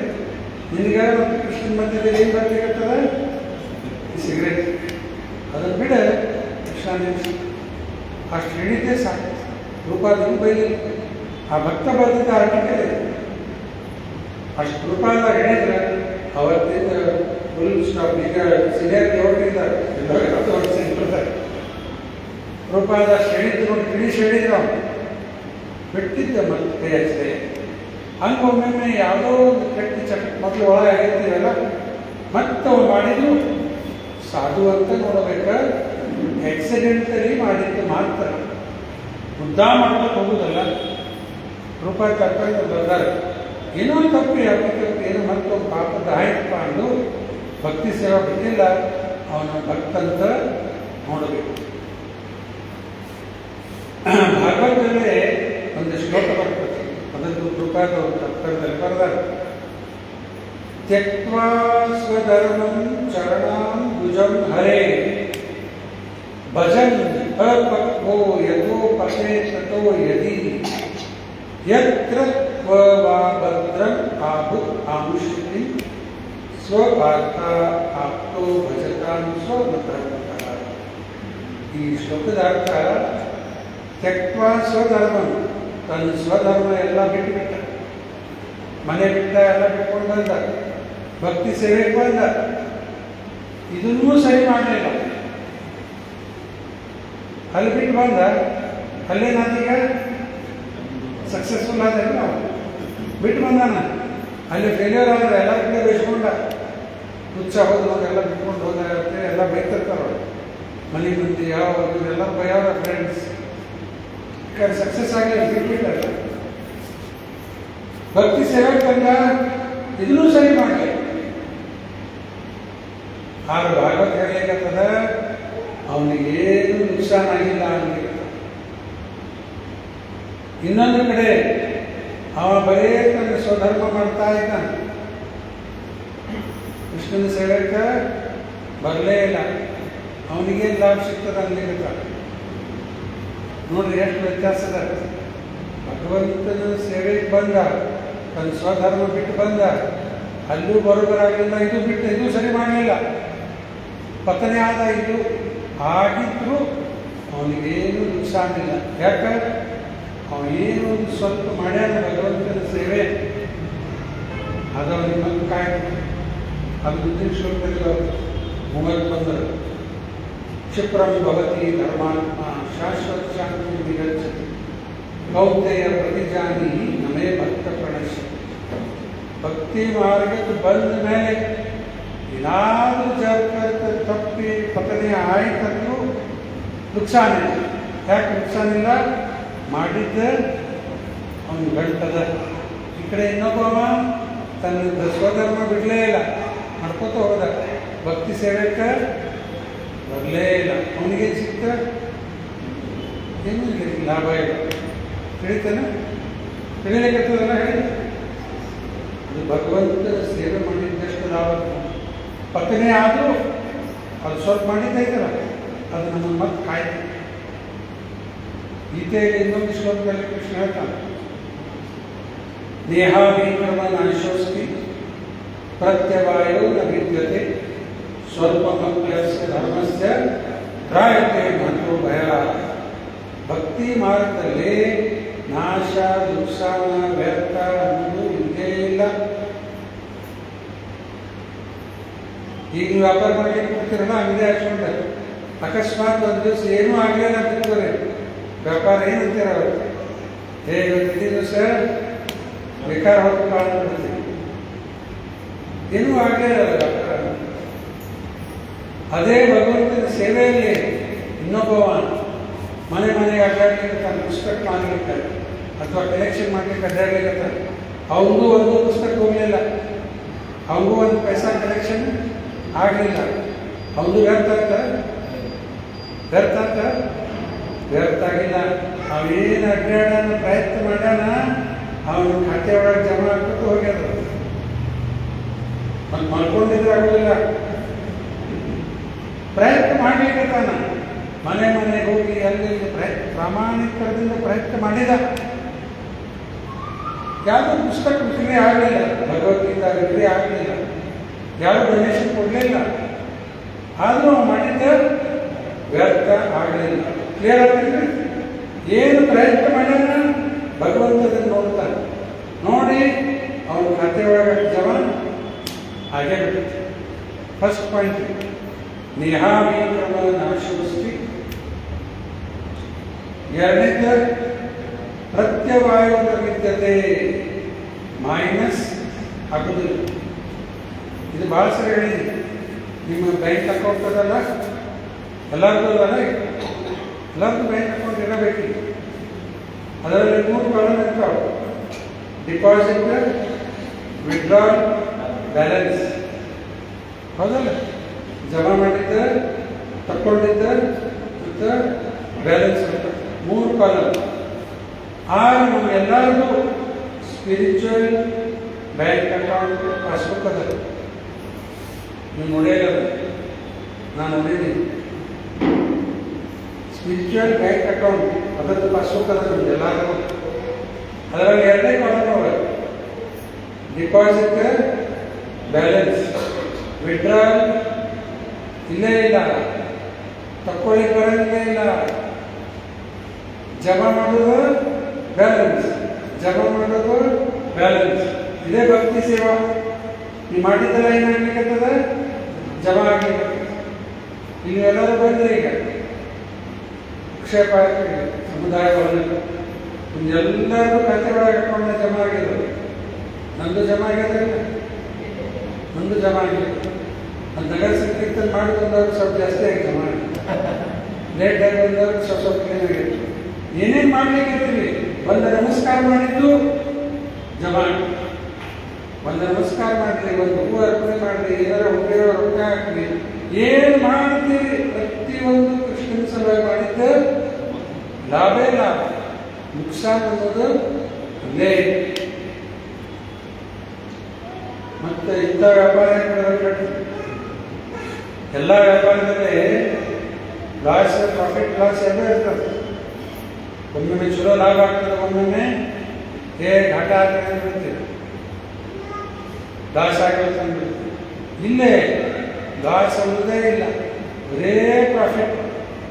ನಿನಗೆ ಮತ್ತು ಕೃಷ್ಣನ ಮಧ್ಯದಲ್ಲಿ ಏನು ಬರ್ಲಿಕ್ಕತ್ತದ ಸಿಗರೇಟ್ ಅದನ್ನು ಬಿಡ ಕೃಷ್ಣ ನಿಲ್ಲಿಸಿ ಅಷ್ಟು ಹೇಳಿದ್ದೆ ಸಾಕು ರೂಪಾಯಿಗೂ ಬೈಲಿ ಆ ಭಕ್ತ ಬರ್ತಿದ್ದ ಆರ್ಟಿಕಲ್ ಅಷ್ಟು ರೂಪಾಯಿದಾಗ ಹೇಳಿದ್ರೆ ಅವತ್ತಿಂದ ಫುಲ್ ಸ್ಟಾಪ್ ಈಗ ಸೀನಿಯರ್ ದೇವರಿದ್ದಾರೆ ರೂಪಾಯಿದ ಹೇಳಿದ್ರು ನೋಡಿ ತಿಳಿಸಿ ಹೇಳಿದ್ರು ಅವನು ಬಿಟ್ಟಿದ್ದೆ ಮತ್ತೆ ಕೈ ಹಚ್ಚಿದೆ ಹಂಗೆ ಒಮ್ಮೊಮ್ಮೆ ಯಾವುದೋ ಒಂದು ಕೆಟ್ಟ ಮೊದಲು ಒಳಗೆ ಆಗಿರ್ತೀವಲ್ಲ ಮತ್ತೆ ಅವ್ರು ಮಾಡಿದ್ರು ಸಾಧು ಅಂತ ನೋಡಬೇಕು ಆಕ್ಸಿಡೆಂಟಲಿ ಮಾಡಿದ್ದು ಮಾತ್ರ ಉದ್ದ ಮಾಡ್ಕೊಂಡು ಹೋಗುದಲ್ಲ ರೂಪಾಯಿ ತಕ್ಕೊಂಡು ಬರ್ತಾರೆ ಏನೋ ತಪ್ಪು ಯಾಕೆ ಏನೋ ಮತ್ತೊಂದು ಪಾಪದ ಆಯ್ತಪ್ಪ ಅಂದು ಭಕ್ತಿ ಸೇವಾ ಬಿಟ್ಟಿಲ್ಲ ಅವನ ಭಕ್ತಂತ ನೋಡಬೇಕು. ಭಾಗವತದಲ್ಲೇ ಒಂದು ಶ್ಲೋಕ ಬರ್ತದೆ ಅದನ್ನು ರೂಪಾಯಿ ತಪ್ಪದಲ್ಲಿ ಬರೆದಾರೆ ತ್ಯಕ್ವಾ ಸ್ವಧರ್ಮಂ ಚರಣಾಂ ಭುಜಂ ಹರೇ ಭಜನ್ ಅಪಕ್ವೋ ಯಥೋ ಪಶೇ ತಥೋ ಯದಿ ಯತ್ರ ವಾ ಭದ್ರಂ ಆಭು ಆಮುಷ್ಟಿ ಸ್ವಪಾರ್ಥ ಆಪ್ತೋ ಭಜತಾಂ ಸ್ವಮತಃ. ಈ ಶ್ಲೋಕದ ಅರ್ಥ ತ್ಯಕ್ವಾ ಸ್ವಧರ್ಮಂ ತನ್ನ ಸ್ವಧರ್ಮ ಎಲ್ಲ ಬಿಟ್ಟುಬಿಟ್ಟ ಮನೆ ಬಿಟ್ಟ ಎಲ್ಲ ಬಿಟ್ಕೊಂಡು ಬಂದ ಭಕ್ತಿ ಸೇವೆಗೆ ಬಂದ ಇದನ್ನೂ ಸರಿ ಮಾಡಲಿಲ್ಲ ಅಲ್ಲಿ ಬಿಟ್ಟು ಬಂದ ಅಲ್ಲೇನಾದೀಗ ಸಕ್ಸಸ್ಫುಲ್ ಆದ್ರೆ ನಾವು ಬಿಟ್ಟು ಬಂದಾನ ಅಲ್ಲಿ ಫೇಲ್ಯೂರ್ ಆದ್ರೆ ಎಲ್ಲ ಕಡೆ ಬೈಸ್ಕೊಂಡ ಉತ್ಸಾಹ ಹೋದ ಎಲ್ಲ ಬಿಟ್ಕೊಂಡು ಹೋದಾಗುತ್ತೆ ಎಲ್ಲ ಬೈತಿರ್ತಾರ ಮನೆ ಮಂದಿ ಯಾವ ಎಲ್ಲ ಬೈಯವ್ರ ಫ್ರೆಂಡ್ಸ್ ಸಕ್ಸಸ್ ಆಗಿ ಬಿಟ್ಬಿಟ್ಟಲ್ಲ ಭಕ್ತಿ ಸೇವೆ ಬಂದ ಇದನ್ನೂ ಸರಿ ಮಾಡಲಿ ಆದ್ರೆ ಭಾಗವತ್ ಹೇಳಲಿಕ್ಕದ ಅವನಿಗೇನು ನುಕ್ಸಾನ ಆಗಿಲ್ಲ ಅನ್ನಲಿಕ್ಕೆ. ಇನ್ನೊಂದು ಕಡೆ ಅವ ಬರೇ ತನ್ನ ಸ್ವಧರ್ಮ ಮಾಡ್ತಾ ಇದ್ದಾನೆ ಕೃಷ್ಣನ ಸೇವೆಗೆ ಬರಲೇ ಇಲ್ಲ ಅವನಿಗೇನು ಲಾಭ ಸಿಗ್ತದೆ ಅನ್ನಲಿಕ್ಕೆ. ನೋಡ್ರಿ ಎಷ್ಟು ವ್ಯತ್ಯಾಸದ ಭಗವಂತನ ಸೇವೆಗೆ ಬಂದ ತನ್ನ ಸ್ವಧರ್ಮ ಬಿಟ್ಟು ಬಂದ ಅಲ್ಲೂ ಬರೋಬರಾಗಲಿಲ್ಲ ಇದು ಬಿಟ್ಟು ಇದು ಸರಿ ಮಾಡಲಿಲ್ಲ ಪತನೆ ಆದ ಇದು ಆಗಿದ್ರು ಅವನಿಗೇನು ನುಕ್ಸಾನಿಲ್ಲ ಯಾಕೆ ಅವನೇನು ಒಂದು ಸ್ವಲ್ಪ ಮಾಡ್ಯಾನ ಭಗವಂತನ ಸೇವೆ ಅದು ಅವನಿಗೆ ಮತ್ತೆ ಕಾಯ್ತು. ಅದು ಮುಂದಿನ ಶ್ಲೋಕದಲ್ಲಿ ಮುಗಲ್ ಬಂದರು ಕ್ಷಿಪ್ರಂ ಭವತಿ ಧರ್ಮಾತ್ಮ ಶಾಶ್ವತ ಶಾಂತಿ ನಿಗಚ್ಚತಿ ಕೌಂತೆಯ ಪ್ರತಿಜಾನಿ ನಮೇ ಭಕ್ತ ಪ್ರಣಶ್ಯ. ಭಕ್ತಿ ಮಾರ್ಗಕ್ಕೆ ಬಂದ ಮೇಲೆ ಏನಾದರೂ ಜಾಗೃತ ತಪ್ಪಿ ಪತನೆ ಆಯ್ತಂದ್ರೂ ನುಕ್ಸಾನ ಇಲ್ಲ. ಯಾಕೆ ನುಕ್ಸಾನ ಇಲ್ಲ? ಮಾಡಿದ್ದ ಅವನು ಗಂಟದ. ಈ ಕಡೆ ಇನ್ನೊಬ್ಬವ ತನ್ನ ಸ್ವಧರ್ಮ ಬಿಡಲೇ ಇಲ್ಲ, ಮಾಡ್ಕೋತ ಹೋದ, ಭಕ್ತಿ ಸೇವೆಕ್ಕೆ ಬರಲೇ ಇಲ್ಲ. ಅವನಿಗೆ ಸಿಕ್ತ ಏನು ಲಾಭ ಇಲ್ಲ. ತಿಳಿತಾನೆ ತಿಳಿಲಿಕ್ಕಲ್ಲ ಹೇಳಿ ಅದು ಭಗವಂತನ ಸೇವೆ ಮಾಡಿದ್ದಷ್ಟು ಲಾಭ. ಪತನೆ ಆದರೂ ಅದು ಸ್ವಲ್ಪ ಮಾಡಿದ್ದೈತಲ್ಲ ಅದು ನಮ್ಮನ್ನು ಮತ್ತೆ ಕಾಯ್ತು. ಗೀತೆಯಲ್ಲಿ ಇನ್ನೊಂದು ಶ್ಲೋಕದಲ್ಲಿ ಕೃಷ್ಣ ಹೇಳ್ತಾನೆ ನೇಹಾಭಿಕ್ರಮ ನಾಶೋಸ್ತಿ ಪ್ರತ್ಯವಾಯೋ ನ ವಿದ್ಯತೆ ಸ್ವಲ್ಪಮಪ್ಯಸ್ಯ ಧರ್ಮಸ್ಯ ತ್ರಾಯತೆ ಮಹತ್ವ ಭಯ. ಭಕ್ತಿ ಮಾರ್ಗದಲ್ಲಿ ನಾಶ ನುಕ್ಸಾನ ವ್ಯರ್ಥ ಅನ್ನೋದು ಇಲ್ಲೇ ಇಲ್ಲ. ಈಗ ನೀವು ವ್ಯಾಪಾರ ಮಾಡಲಿಕ್ಕೆ ಕೊಡ್ತೀರಲ್ಲ ಅಂಗಡಿ ಹಾಕ್ಸ್ಕೊಂಡೆ ಅಕಸ್ಮಾತ್ ಒಂದು ದಿವಸ ಏನೂ ಆಗಲಿಲ್ಲ ಬಿಡ್ತಾರೆ ವ್ಯಾಪಾರ ಏನಂತೀರ ಅವತ್ತು ಇವತ್ತು ದಿವಸ ಬೇಕಾದ ಹೊತ್ತು ಕಾಣ್ಬಿಡ್ತೀವಿ ಏನೂ ಆಗಲಿಲ್ಲ ವ್ಯಾಪಾರ. ಅದೇ ಭಗವಂತನ ಸೇವೆಯಲ್ಲಿ ಇನ್ನೊಬ್ಬವ ಮನೆ ಮನೆಗೆ ಅಡ್ಡಾಡ್ಲಿಕ್ಕೆ ತನ್ನ ಪುಸ್ತಕ ಮಾಡಲಿಕ್ಕೆ ಅಥವಾ ಕಲೆಕ್ಷನ್ ಮಾಡಲಿಕ್ಕೆ ಅಡ್ಡಾಡ್ಲಿಕ್ಕೆ ಅವನಿಗೂ ಒಂದು ಪುಸ್ತಕ ಹೋಗಲಿಲ್ಲ, ಅವನಿಗೂ ಒಂದು ಪೈಸಾ ಕಲೆಕ್ಷನ್ ಆಗಲಿಲ್ಲ. ಅವನು ವ್ಯರ್ಥ ವ್ಯರ್ಥ ಆಗಿಲ್ಲ. ಅವೇನು ಅಡ್ಡಾಡೋಣ ಪ್ರಯತ್ನ ಮಾಡ್ಯಾನ ಅವನ ಖಾತೆ ಒಳಗೆ ಜಮಾ ಹಾಕ್ಬಿಟ್ಟು ಹೋಗ್ಯದ. ಮತ್ತು ಮಾಡ್ಕೊಂಡಿದ್ರೆ ಆಗೋದಿಲ್ಲ. ಪ್ರಯತ್ನ ಮಾಡಲಿಕ್ಕೆ ತಾನ ಮನೆ ಮನೆಗೆ ಹೋಗಿ ಅಲ್ಲಿ ಪ್ರಾಮಾಣಿಕರದಿಂದ ಪ್ರಯತ್ನ ಮಾಡಿದ. ಯಾವುದೋ ಪುಸ್ತಕ ವಿಕ್ರಿ ಆಗಲಿಲ್ಲ. ಭಗವಂತ ರಿಪೇರಿ ಆಗಲಿಲ್ಲ, ಯಾರು ಡೊನೇಷನ್ ಕೊಡಲಿಲ್ಲ, ಆದರೂ ಅವ್ನು ಮಾಡಿದ್ದ ವ್ಯರ್ಥ ಆಗಲಿಲ್ಲ. ಕ್ಲಿಯರ್ ಆಗ್ತಿದ್ರೆ ಏನು ಪ್ರಯತ್ನ ಮಾಡ್ಯಾನ ಭಗವಂತದನ್ನು ನೋಡ್ತಾನೆ. ನೋಡಿ ಅವನ ಖಾತೆ ಒಳಗೆ ಜಮ ಹಾಗೆ ಬಿಡುತ್ತೆ. ಫಸ್ಟ್ ಪಾಯಿಂಟ್ ನಿಹಾಮಿ ಕ್ರಮ ನಾಶವಸ್ತಿ. ಎರಡನೇದು ಪ್ರತ್ಯವಾಯುದ ವಿದ್ಯತೆ ಮೈನಸ್ ಆಗುದಿಲ್ಲ. ಇದು ಭಾಳ ಸರಿ ಹೇಳಿದೆ. ನಿಮ್ಮ ಬ್ಯಾಂಕ್ ಅಕೌಂಟ್ ಅದಲ್ಲ, ಎಲ್ಲರಿಗೂ ಅದಲ್ಲ, ಎಲ್ಲರಿಗೂ ಬ್ಯಾಂಕ್ ಅಕೌಂಟ್ ಇರಬೇಕು. ಅದರಲ್ಲಿ 3 ಕಾಲಮ್ ಇರ್ತಾವೆ: ಡಿಪಾಸಿಟ್, ವಿಡ್ರಾಲ್, ಬ್ಯಾಲೆನ್ಸ್. ಹೌದಲ್ಲ? ಜಮಾ ಮಾಡಿದ್ದ, ತಕ್ಕೊಂಡಿದ್ದ ಮತ್ತು ಬ್ಯಾಲೆನ್ಸ್ ಅಂತ 3 ಕಾಲಮ್. ಆಗ ನಮ್ಮೆಲ್ಲರಿಗೂ ಸ್ಪಿರಿಚುವಲ್ ಬ್ಯಾಂಕ್ ಅಕೌಂಟ್ ಪಾಸ್ಬುಕ್ ಅದ. ನೀವು ನೋಡಿಲ್ಲ, ನಾನು ನೋಡಿದ್ದೀನಿ. ಸ್ಪಿರಿಚುವಲ್ ಬ್ಯಾಂಕ್ ಅಕೌಂಟ್ ಅದರದ್ದು ಪಾಸ್ಬುಕ್ ಅದ ನಮ್ಗೆಲ್ಲರಿಗೂ. ಅದರಲ್ಲಿ 2 ಕಾಲಮ್ ಅವ: ಡಿಪಾಸಿಟ್, ಬ್ಯಾಲೆನ್ಸ್. ವಿಡ್ರಾಲ್ ಇಲ್ಲೇ ಇಲ್ಲ, ತಕ್ಕೊಳ್ಳಿ ಬರೋಂಗೇ ಇಲ್ಲ. ಜಮಾ ಮಾಡೋದು ಬ್ಯಾಲೆನ್ಸ್, ಜಮಾ ಮಾಡೋದು ಬ್ಯಾಲೆನ್ಸ್. ಇದೇ ಭಕ್ತಿ ಸೇವಾ. ನೀವು ಮಾಡಿದ್ದೆಲ್ಲ ಏನಾಗ್ಲಿಕ್ಕತ್ತದ? ಜಮಾ ಆಗ್ಲಿಕ್ಕೆ. ನೀವು ಎಲ್ಲರೂ ಬಂದರೆ ಈಗ ಅಕ್ಷಯ ಪಾತ್ರೆ ಸಮುದಾಯ ಭವನ ಎಲ್ಲರೂ ಖಾತೆ ಒಳಗೆ ಹಾಕೊಂಡು ಜಮಾ ಆಗಿದೆ. ನಂದು ಜಮಾ ಆಗ್ಯದ, ನಂದು ಜಮಾ ಆಗಿದೆ. ಅದು ನಗರ ಸಂಕೀರ್ತನ ಮಾಡಿ ಬಂದವರು ಸ್ವಲ್ಪ ಜಾಸ್ತಿ ಆಗಿ ಜಮಾ ಆಗಿದೆ. ಲೇಟ್ ಆಗಿ ಬಂದವರು ಸ್ವಲ್ಪ ಕ್ಲೀನ್ ಆಗಿತ್ತು. ಏನೇನು ಮಾಡ್ಲಿಕ್ಕಿರ್ತೀವಿ, ಒಂದು ನಮಸ್ಕಾರ ಮಾಡಿದ್ದು ಜಮಾ ಆಗಿ, ಒಂದು ನಮಸ್ಕಾರ ಮಾಡಲಿ, ಒಂದು ಹೂ ಅರ್ಪಣೆ ಮಾಡಲಿ, ಏನಾರ ಉಪಯೋಗ ರೊಕ್ಕ ಹಾಕಲಿ, ಏನು ಮಾಡ್ತೀವಿ ಪ್ರತಿಯೊಂದು ಕೃಷ್ಣನ ಸಲುವಾಗಿ ಮಾಡಿದ್ದೆ ಲಾಭೇ ಲಾಭ. ನುಕ್ಸಾನ್ ಅನ್ನೋದು ಅಲ್ಲೇ. ಮತ್ತೆ ಇಂಥ ವ್ಯಾಪಾರ ಎಲ್ಲ ವ್ಯಾಪಾರದಲ್ಲಿ ಲಾಸ್, ಪ್ರಾಫಿಟ್ ಲಾಸ್ ಎಲ್ಲ ಇರ್ತದೆ. ಒಮ್ಮೊಮ್ಮೆ ಚಲೋ ಲಾಭ ಆಗ್ತದೆ, ಒಮ್ಮೊಮ್ಮೆ ಘಾಟ ಆಗ್ತದೆ ಬಿಡ್ತೀವಿ, ಲಾಸ್ ಆಗುತ್ತೆ ಅಂದ್ಬಿಡ್ತೀವಿ. ಇಲ್ಲೇ ಲಾಸ್ ಅನ್ನೋದೇ ಇಲ್ಲ, ಬರೇ ಪ್ರಾಫಿಟ್,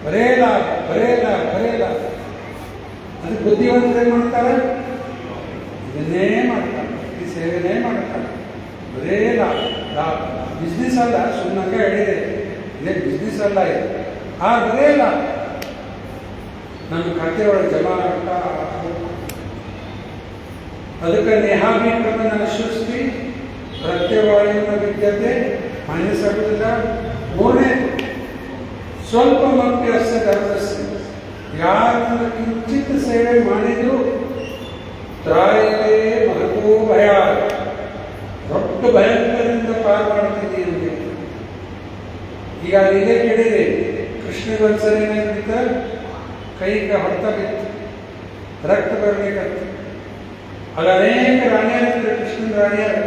ಬರೇ ಲಾಭ, ಬರೇ ಲಾಭ, ಬರೇ ಲಾಭ. ಅದಕ್ಕೆ ಬುದ್ಧಿವಂತರು ಏನು ಮಾಡ್ತಾರೆ? ಇದನ್ನೇ ಮಾಡ್ತಾರೆ, ಈ ಸೇವೆನೇ ಮಾಡ್ತಾರೆ. ಬರೇ ಲಾಭ ಲಾಭ. ಬಿಸ್ನೆಸ್ ಅಲ್ಲ, ಸುಮ್ಮನೆ ಹೇಳಿದೆ, ಇದೇ ಬಿಸ್ನೆಸ್ ಅಲ್ಲ ಇದು. ಬರೇ ಲಾಭ ನಮ್ಮ ಖಾತೆ ಒಳಗೆ ಜಮಾ ಆಗ್ತಾ. ಅದಕ್ಕೆ ನೇಹಾಭಿ ಕ್ರಮ ಅಶ್ವಸ್ತಿ ಪ್ರತ್ಯವಾಯುವಿನ ವಿದ್ಯತೆ ಮೈನಸ್ ಆಗುವುದಿಲ್ಲ. 3ನೇ ಸ್ವಲ್ಪ ಮಪ್ಯಸ್ಯ ಧರ್ಮಸ್ಯ. ಯಾರನ್ನ ಕಿಂಚಿತ್ ಸೇವೆ ಮಾಡಿದ್ರು ತ್ರಾಯತೆ ಮಹತೋ ಭಯ, ದೊಡ್ಡ ಭಯಂಕರದಿಂದ ಪಾರು ಮಾಡ್ತೀನಿ ಅಂತ. ಈಗ ಇದೇ ಕೇಳಿದೆ, ಕೃಷ್ಣಗೆ ಒಂದ್ಸರಿ ಏನಾಗ್ಬಿಟ್ಟ, ಕೈಗೆ ಹೊಡೆತ ಬಿತ್ತು, ರಕ್ತ ಬರಬೇಕಂತ. ಅಲ್ಲಿ ಅನೇಕ ರಾಣಿಯರಿದ್ರು, ಕೃಷ್ಣನ ರಾಣಿಯರು.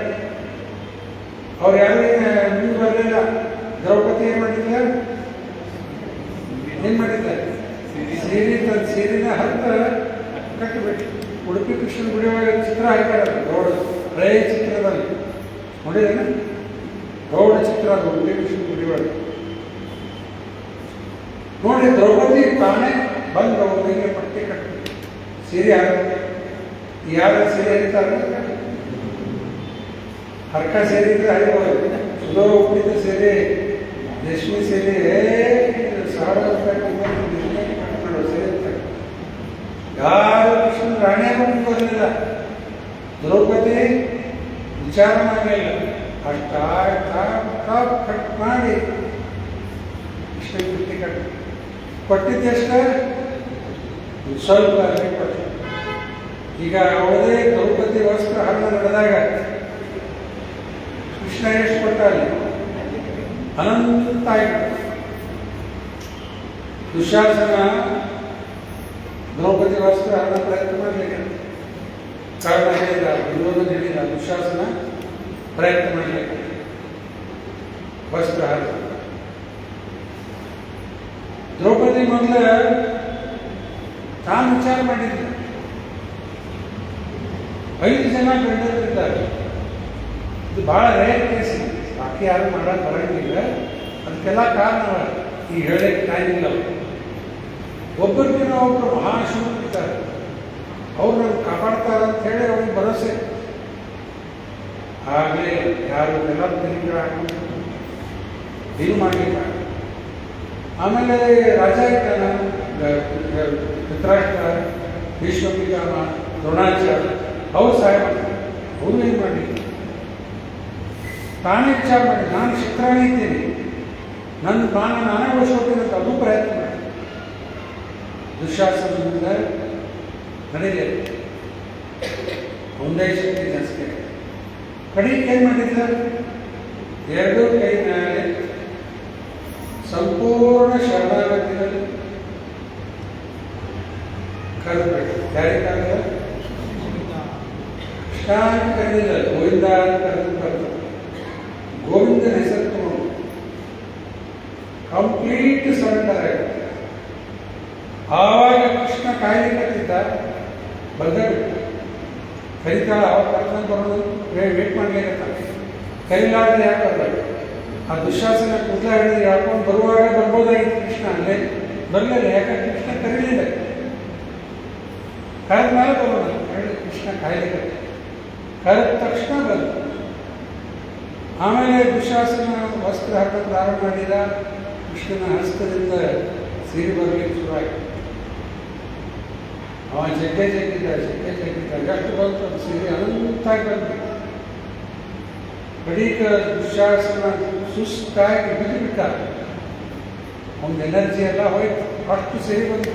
ಅವ್ರು ಯಾರು ಮುಂದೆ ಬರಲಿಲ್ಲ. ದ್ರೌಪದಿ ಏನು ಮಾಡಿದ್ದ? ಏನು ಮಾಡಿದ್ದ? ಸೀರೆ ತನ್ನ ಸೀರೆನ ಹತ್ತ ಕಟ್ಟಿಬಿಟ್ಟು. ಉಡುಪಿ ಕೃಷ್ಣನ ಗುಡಿ ಒಳಗೆ ಚಿತ್ರ ಹಾಕ್ಯಾರ, ಗೌಡ ಹಳೆಯ ಚಿತ್ರದಲ್ಲಿ ನೋಡಿದೇನೆ. ಗೌಡ ಚಿತ್ರ ಅದು ಉಡುಪಿ ಕೃಷ್ಣನ ಗುಡಿ ಒಳಗೆ ನೋಡಿ. ದ್ರೌಪದಿ ತಾನೇ ಬಂದು ಅವ್ರಿಗೆ ಪಟ್ಟಿ ಕಟ್ಟಿ ಸೀರೆ ಹಾಕಿ. ಯಾರ ಸೀರೆ ಹರಿತಾರೆ? ಹರ್ಕ ಸೇರೆ ಇದ್ರೆ ಹರಿಬೋದು, ಚಲೋ ಉಪ್ಪಿದ ಸೇರೆ, ರೇಷ್ಮೆ ಸೇರೆ, 1000 ರೂಪಾಯಿ ಮಾಡೋ ಸೇರೆ ಇರ್ತಾರೆ. ಯಾರು ಕೃಷ್ಣನ ರಾಣಿಯಾಗೂ ಮುಂದುವರಲಿಲ್ಲ. ದ್ರೌಪದಿ ವಿಚಾರ ಮಾಡಲಿಲ್ಲ, ಅಷ್ಟ ಕಟ್ ಮಾಡಿ ಇಷ್ಟ ಬಿಟ್ಟಿ ಕಟ್ಟಿ ಕೊಟ್ಟಿದ್ದೆಷ್ಟ ಸ್ವಲ್ಪ ಕೊಟ್ಟು. ಈಗ ಅವಳದೇ ದ್ರೌಪದಿ ವಸ್ತ್ರ ಹರಣ ನಡೆದಾಗ ಕೃಷ್ಣ ಎಷ್ಟು ಕೊಟ್ಟ? ಅಲ್ಲಿ ಅನಂತ ಆಯ್ತು. ದುಶ್ಯಾಸನ ದ್ರೌಪದಿ ವಸ್ತ್ರ ಹರಣ ಪ್ರಯತ್ನ ಮಾಡಲಿಕ್ಕೆ ಕಾರಣ ಹೇಳಿದ, ವಿರೋಧ ಹೇಳಿದ. ದುಶ್ಯಾಸನ ಪ್ರಯತ್ನ ಮಾಡಲಿಕ್ಕೆ ವಸ್ತ್ರ ಹರಣ. ದ್ರೌಪದಿ ಮೊದಲ ತಾನು ವಿಚಾರ ಮಾಡಿದ್ದ, 5 ಜನ ಗಂಡರಿದ್ದಾರೆ, ಇದು ಭಾಳ ರೇರ್ ಕೇಸ್, ಬಾಕಿ ಯಾರು ಮಾಡೋದು ಬರೋಂಗಿಲ್ಲ. ಅದಕ್ಕೆಲ್ಲ ಕಾರಣ ಈ ಹೇಳಕ್ಕೆ ಟೈಮ್ ಇಲ್ಲ. ಒಬ್ಬರಿಗಿನ ಒಬ್ಬರು ಮಹಾಶಿವರು ಇರ್ತಾರೆ, ಅವ್ರು ನಮ್ಗೆ ಕಾಪಾಡ್ತಾರೆ ಅಂತ ಹೇಳಿ ಅವ್ರಿಗೆ ಭರವಸೆ. ಆಗಲೇ ಯಾರು ಎಲ್ಲ ತಿರುಗಿ ಇದು ಮಾಡಲಿಲ್ಲ. ಆಮೇಲೆ ರಾಜ ಇದ್ದಾನ, ಧೃತರಾಷ್ಟ್ರ, ಭೀಷ್ಮಪಿತಾಮ, ದ್ರೋಣಾಚಾರ್ಯ, ಅವ್ರು ಸಹಾಯ ಮಾಡ್ತಾರೆ. ಅವರು ಏನು ಮಾಡಲಿ, ತಾನೇ ವಿಚಾರ ಮಾಡಿ ನಾನು ಚಿತ್ರಾಣಿ ಇದ್ದೀನಿ, ನನ್ನ ಪ್ರಾಣ ನಾನೇ ಉಳಿಸ್ಕೊಳ್ತೀನಿ ಅಂತ ಅದು ಪ್ರಯತ್ನ ಮಾಡಿ ದುಶ್ಯಾಸನದಿಂದ ನಡೆಯಲಿ. ಒಂದೇ ಶಕ್ತಿ ಜಾಸ್ತಿ ಕಡೆಗೆ ಏನು ಮಾಡಿದ್ದ, ಎರಡೂ ಕೈ ಮೇಲೆ ಸಂಪೂರ್ಣ ಶರಣಾಗತಿಯಲ್ಲಿ ಕರೆದ್ಬಿಟ್ಟು ಯಾರಿಗಾಗ ಕೃಷ್ಣ ಕರೆದಿಲ್ಲ, ಗೋವಿಂದ ಕರೆದು ಕರೆದು ಗೋವಿಂದನ ಹೆಸರು ತಗೊಂಡು ಕಂಪ್ಲೀಟ್ ಸರೆಂಡರ್ ಆಗುತ್ತೆ. ಆವಾಗ ಕೃಷ್ಣ ಕಾಯ್ಲಿಕ್ಕತ್ತಿದ್ದ, ಬಂದಬಿಟ್ಟು ಕರಿತಾಳ. ಅವಾಗ ಕರ್ಕೊಂಡು ಬರೋದು ವೇಟ್ ಮಾಡ್ಲಿಕ್ಕೆ ಕರಿಲಾರ್ದೆ ಯಾಕೆ ಬರಬೇಕು. ಆ ದುಶ್ಯಾಸನ ಕೂದಲ ಹಿಡಿದು ಯಾಕೊಂಡು ಬರುವಾಗ ಬರ್ಬೋದಾಗಿತ್ತು ಕೃಷ್ಣ, ಅಲ್ಲೇ ಬರಲಿಲ್ಲ. ಯಾಕಂದ್ರೆ ಕೃಷ್ಣ ಕರೀಲಿಲ್ಲ, ಕರೆದ ಮೇಲೆ ಬರೋಣ ಹೇಳಿ ಕೃಷ್ಣ ಕಾಯ್ಲಿಕ್ಕೆ. ಕರೆದ ತಕ್ಷಣ ಬಂದು ಆಮೇಲೆ ದುಶ್ಯಾಸನ ವಸ್ತ್ರ ಹಾಕೋದು ಪ್ರಾರಂಭ ಮಾಡಿದ. ಕೃಷ್ಣನ ಹಸ್ತದಿಂದ ಸೀರೆ ಬರಲಿಕ್ಕೆ ಶುರುವಾಯಿತು. ಅವ ಜಗ್ಗೆ ಜಗ್ಗಿದ್ದ ಎಷ್ಟು ಬಂತು ಸೀರೆ ಅನಂತಾಗಿ ಬಂತು. ಬಡೀಕ ದುಶ್ಯಾಸನ ಸುಸ್ತಾಗಿ ಬಿದ್ದುಬಿಟ್ಟ, ಒಂದು ಎನರ್ಜಿ ಎಲ್ಲ ಹೋಯ್ತು, ಅಷ್ಟು ಸೀರೆ ಬಂತು.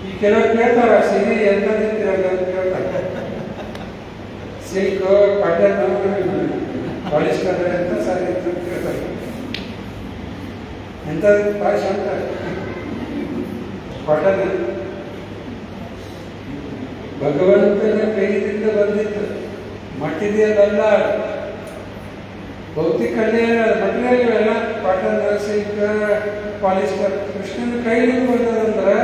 ಈ ಕೆಲವರು ಕೇಳ್ತಾರ ಸೀರೆ ಎಂಥದಿರ್ತಿರಲ್ಲ ಅಂತ ಕೇಳ್ತಾರೆ. ಸಿಲ್ಕ್ ಕಾಟನ್ ಪಾಲಿಸ್ಟರ್ ಎಂತ ಸಾರಿ ಅಂತ ಕೇಳ್ತಾರೆ. ಎಂಥದ್ದು ಭಾಷೆ ಅಂತ ಕಾಟನ್ ಭಗವಂತನ ಕೈಯಿಂದ ಬಂದಿತ್ತು, ಮಟ್ಟಿದೆಯಲ್ಲ, ಭೌತಿಕ ಮಟೀರಿಯಲ್ ಎಲ್ಲ ಕಾಟನ್, ಸಿಲ್ಕ್, ಪಾಲಿಸ್ಟರ್. ಕೃಷ್ಣನ ಕೈಲಿಂದ ಬಂದದಂದ್ರೆ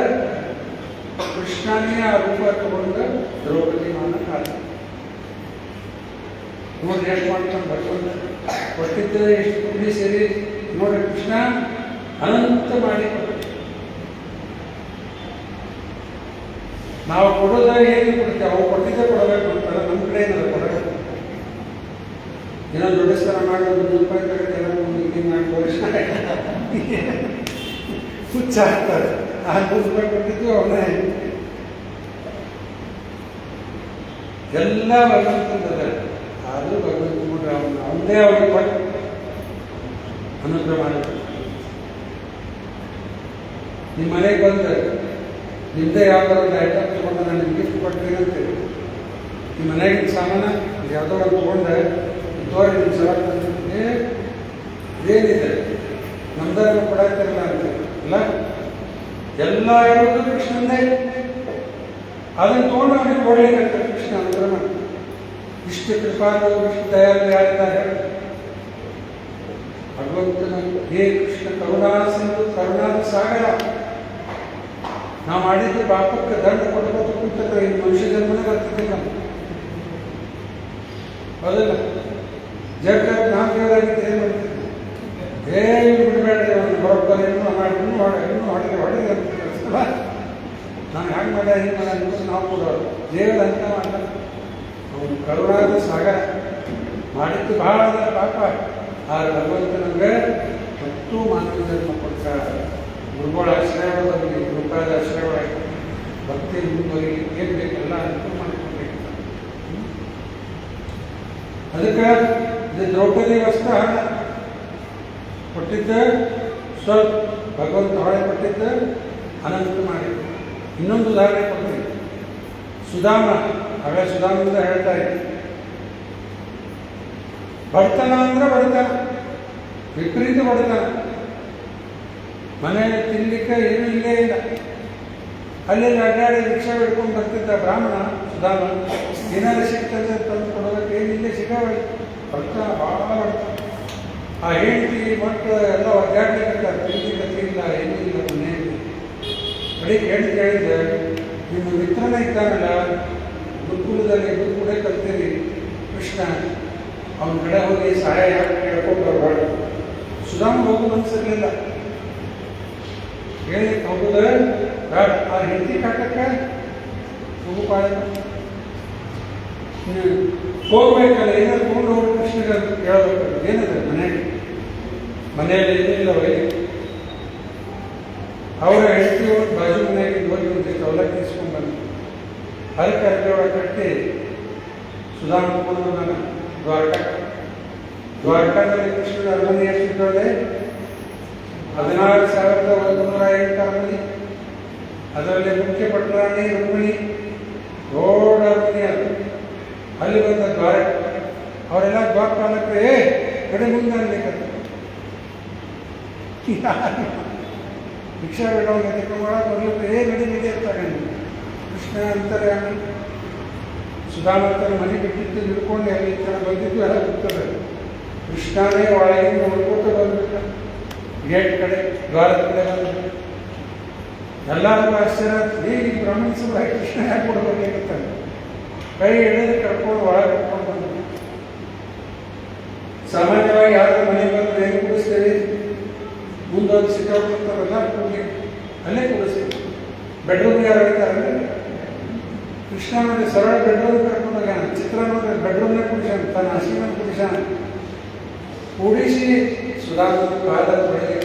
ಕೃಷ್ಣನೇ ಆ ರೂಪ ತಗೊಂಡ ದ್ರೌಪದಿ ಮಾನ ಕಾಲ ನೋಡಿ ಎಷ್ಟು ಮಾಡ್ಕೊಂಡು ಭಗವಂತ ಕೊಟ್ಟಿದ್ದ ಎಷ್ಟು ಕುಡಿ ಸೇರಿ ನೋಡಿ ಕೃಷ್ಣ ಅನಂತ ಮಾಡಿ ನಾವು ಕೊಡೋದ ಏನು ಕೊಡ್ತೇವೆ, ಅವು ಕೊಟ್ಟಿದ್ದೇ ಕೊಡಬೇಕು ಅಂತಾರೆ. ನಮ್ಮ ಕಡೆ ಏನಾದ್ರು ಕೊಡಬೇಕು, ಏನೋ ದೊಡ್ಡಸ್ತಾನ ಮಾಡಿ ₹100 ತಗೊಂಡು ಎಲ್ಲ ಹಿಂಗೆ ಮಾಡಿ ಹುಚ್ಚ ಹಾಕ್ತಾರೆ. ₹100 ಕೊಟ್ಟಿದ್ದು ಅವನೇ ಎಲ್ಲ ಭಗವಂತಂದ. ಆದರೂ ಭಗವಂತ ನೋಡ್ರಿ ಅವನದೇ ಅವನಿಗೆ ಕೊಟ್ಟು ಅನುಗ್ರಹ ಮಾಡಿ. ನಿಮ್ಮ ಮನೆಗೆ ಬಂದರೆ ನಿಮ್ಮದೇ ಯಾವ್ದಾರ ಒಂದು ಐಟಮ್ ತೊಗೊಂಡು ನಾನು ನಿಮ್ಗೆ ಗಿಫ್ಟ್ ಕೊಡ್ತೀನಿ ಅಂತೇಳಿ ನಿಮ್ಮ ಮನೆಗಿನ ಸಾಮಾನ ಯಾವುದೋ ಒಂದು ತೊಗೊಂಡೆ ತೋರಿ ನಿಮ್ಮ ಸಲ ಏನಿದೆ ನಮ್ದಾರು ಕೊಡಾಕ್ತಿರಲ್ಲ ಅಂತ ಅಲ್ಲ, ಎಲ್ಲ ಇರೋದು ಕೃಷ್ಣಂದೇ. ಅದನ್ನು ತೊಗೊಂಡು ಅವನಿಗೆ ಕೊಡ್ಲಿಕ್ಕೆ ಕೃಷ್ಣ ಅನುಗ್ರಹ ಮಾಡಿ. ಇಷ್ಟು ಕೃಪಾಲು ಇಷ್ಟು ದಯಾಲು ಯಾರಿದ್ದಾರೆ ಭಗವಂತನ. ಹೇ ಕೃಷ್ಣ ಕರುಣಾ ಸಿಂಧು ಕರುಣಾದ ಸಾಗರ. ನಾವು ಮಾಡಿದ್ದು ಪಾಪಕ್ಕೆ ದಂಡ ಕೊಡ್ಬೋದು ಕೂತಂದ್ರೆ ಈ ಮನುಷ್ಯ ಜನ್ಮನೇ ಬರ್ತಿದ್ದಿಲ್ಲ. ಹೌದಲ್ಲ, ಜಗತ್ ನಾವು ದೇವರಾಗಿದ್ದು ಏನು ಮಾಡ್ತಿದ್ವಿ, ಬಿಡಬೇಡ್ರಿ ಅವನು ಬರೋಬ್ಬರ ಇನ್ನೂ ಮಾಡಿ ಇನ್ನೂ ಹೊಡೆದ್ರೆ ಅಂತಿಲ್ಲ. ನಾನು ಹ್ಯಾಂಗೆ ಮಾಡ್ಯ ಹಿಂಗೆ ಮಾಡ ಅನ್ಕೊಂಡು ನಾವು ಕೊಡೋರು. ದೇವರ ಅಂತ ಮಾಡ ಅವನು ಕರುಣಾದ ಸಾಗರ. ಮಾಡಿದ್ದು ಬಹಳ ಪಾಪ. ಆ ಭಗವಂತ ನಮಗೆ ಮತ್ತು ಮಾನವ ಜನ್ಮ ಕೊಟ್ಟ. ಗುರುಗಳ ಆಶ್ರಯವಾಗಿ ಗುರುಪಾದ ಆಶ್ರಯವಾಗಿ ಭಕ್ತಿ ಮುಂದುವರಿಗೆ ಏನು ಬೇಕೆಲ್ಲ ಅನುಕೂಲ ಮಾಡಿಕೊಡ್ಬೇಕು. ಅದಕ್ಕೆ ಇದು ದ್ರೌಪದಿ ವಸ್ತ್ರ ಕೊಟ್ಟಿದ್ದ ಸ್ವಲ್ಪ ಭಗವಂತ ಹೊಳೆ ಕೊಟ್ಟಿದ್ದ ಅನಂತ ಮಾಡಿದ್ದ. ಇನ್ನೊಂದು ಉದಾಹರಣೆ ಕೊಡ್ತೀನಿ. ಸುಧಾಮ, ಹಾಗೆ ಸುಧಾಮದಿಂದ ಹೇಳ್ತಾ ಇದ್ದೆ, ಬಡತನ ಅಂದ್ರೆ ಬಡತನ, ವಿಪರೀತ ಬಡತನ. ಮನೆಯಲ್ಲಿ ತಿನ್ಲಿಕ್ಕೆ ಏನೂ ಇಲ್ಲೇ ಇಲ್ಲ. ಅಲ್ಲಿ ಅಡ್ಡಾಡಿ ರಿಕ್ಷಾ ಹಿಡ್ಕೊಂಡು ಬರ್ತಿದ್ದ ಬ್ರಾಹ್ಮಣ ಸುಧಾಮ. ಏನಾದ್ರು ಸಿಗ್ತದೆ ತಂದು ಕೊಡೋದಕ್ಕೆ ಏನಿಲ್ಲೇ ಸಿಗವಲ್ಲ. ಬಡತನ ಭಾಳ ಬಡತನ. ಆ ಹೆಂಡತಿ ಮಕ್ಕಳು ಎಲ್ಲ ಒದ್ದಾಡ್ಲಿಕ್ಕೆ ತಿಂಡಿ ಇಲ್ಲ, ಏನೂ ಇಲ್ಲ ಮನೆಯಲ್ಲಿ. ಕಡೆಗೆ ಹೆಂಡತಿ ಹೇಳಿದೆ, ನಿಮ್ಮ ಮಿತ್ರನ ಇದ್ದಾನಲ್ಲ ಗುರುಕುಲದಲ್ಲಿ ಗುರುಕುಲೇ ಕಲ್ತೀರಿ ಕೃಷ್ಣ, ಅವನ ಕಡೆ ಹೋಗಿ ಸಹಾಯ ಯಾಕೆ ಕೇಳ್ಕೊಂಡು ಬರಬಾರ್ದು. ಸುಧಾಮ ಹೋಗು ಮನಸ್ಸಿರಲಿಲ್ಲ, ಹೇಳಿ ಹೋಗುದ ಬೇಡ, ಆ ಹೆಂಡತಿ ಕಾಟಕ್ಕೆ ಹೋಗು ಪಾಡ ಹೋಗ್ಬೇಕಲ್ಲ, ಏನಾದ್ರು ತಗೊಂಡು ಹೋಗಿ ಕೃಷ್ಣಗೆ ಕೇಳಬೇಕು. ಏನದ ಮನೆಯಲ್ಲಿ ಏನಿಲ್ಲ ಅವರಿಗೆ. ಅವರ ಹೆಂಡತಿ ಹೋಗಿ ಬಾಜು ಮನೆಯಾಗಿ ಹೋಗಿ ಒಂದಿಷ್ಟು ಅವಲಕ್ಕಿ ಇಸ್ಕೊಂಡು ಬಂದು ಅದಕ್ಕೆ ಅರ್ಜಿ ಕಟ್ಟಿ ಸುಧಾಮ ತಗೊಂಡು ನಾನು ದ್ವಾರಕಾದಲ್ಲಿ ಕೃಷ್ಣನ ಅರಮನೆ ಎಷ್ಟಿದ್ದೋದೆ 16,108 ಅರಮನೆ. ಅದರಲ್ಲಿ ಮುಖ್ಯ ಪಟ್ಟರಾಣಿ ರುಕ್ಮಿಣಿ ದೊಡ್ಡ ಅರಮನೆ ಅದು. ಅಲ್ಲಿ ಬಂದ ದ್ವಾರಕ ಅವರೆಲ್ಲ ದ್ವಾರಪಾಲಕರೇ ಕಡೆ ಮುಂದೆ ಅನ್ಬೇಕಂತ ಭಿಕ್ಷಾ ಬೇಡವನ್ನ ತೆಕ್ಕೊಂಡೊಳಗೆ ಬರ್ಲಿಕ್ಕೆ ನಡಿ ಇರ್ತಾಗಂಡು ಕೃಷ್ಣ ಅಂತಾರೆ. ಆಮೇಲೆ ಸುಧಾಮಂತರ ಮನೆ ಬಿಟ್ಟಿದ್ದು ಹಿಡ್ಕೊಂಡು ಅಲ್ಲಿ ಈ ಥರ ಬಂದಿದ್ದು ಎಲ್ಲ ಗೊತ್ತದೆ. ಕೃಷ್ಣನೇ ಒಳಗಿಂದ ನೋಡ್ಕೊತ ಬಂದ್ಬಿಟ್ಟ, ಗೇಟ್ ಕಡೆ ದ್ವಾರದ ಕಡೆ ಬಂದ್ಬಿಟ್ಟ. ಎಲ್ಲರಿಗೂ ಆಶ್ಚರ್ಯ, ಈಗ ಬ್ರಾಹ್ಮಣ ಸಭೆ ಕೃಷ್ಣ ಯಾಕೆ ಕೊಡ್ಬೇಕಾಗಿರ್ತಾನೆ. ಕೈ ಹಿಡಿದು ಕರ್ಕೊಂಡು ಒಳಗೆ ಕರ್ಕೊಂಡು ಬಂದ್ಬಿಟ್ಟು. ಸಾಮಾನ್ಯವಾಗಿ ಯಾರು ಮನೆಗೆ ಬಂದು ಏನು ಕೂಡಿಸ್ತೇವೆ, ಮುಂದೊಂದು ಸಿಕ್ಕವ್ರು ಬರ್ತಾರಲ್ಲ ಕೂಡಿ ಅಲ್ಲೇ ಕೂಡಿಸ್ತೇವೆ. ಬೆಡ್ರೂಮ್ ಯಾರು ಹೇಳ್ತಾರೆ, ಕೃಷ್ಣ ನೋಡಿ ಸರಳ ಬೆಡ್ರೂಮ್ ಕರ್ಕೊಂಡು ಹೋಗ್ಯಾನ. ಚಿತ್ರ ನೋಡಿ ಬೆಡ್ರೂಮ್ನ ಕುಡಿಸಾನ, ತನ್ನ ಹಸಿನ ಕುಡಿಸಾನ. ಕೂಡಿಸಿ ಸುಧಾಮ ಕಾಲ ಬೆಳಗ್ಗೆ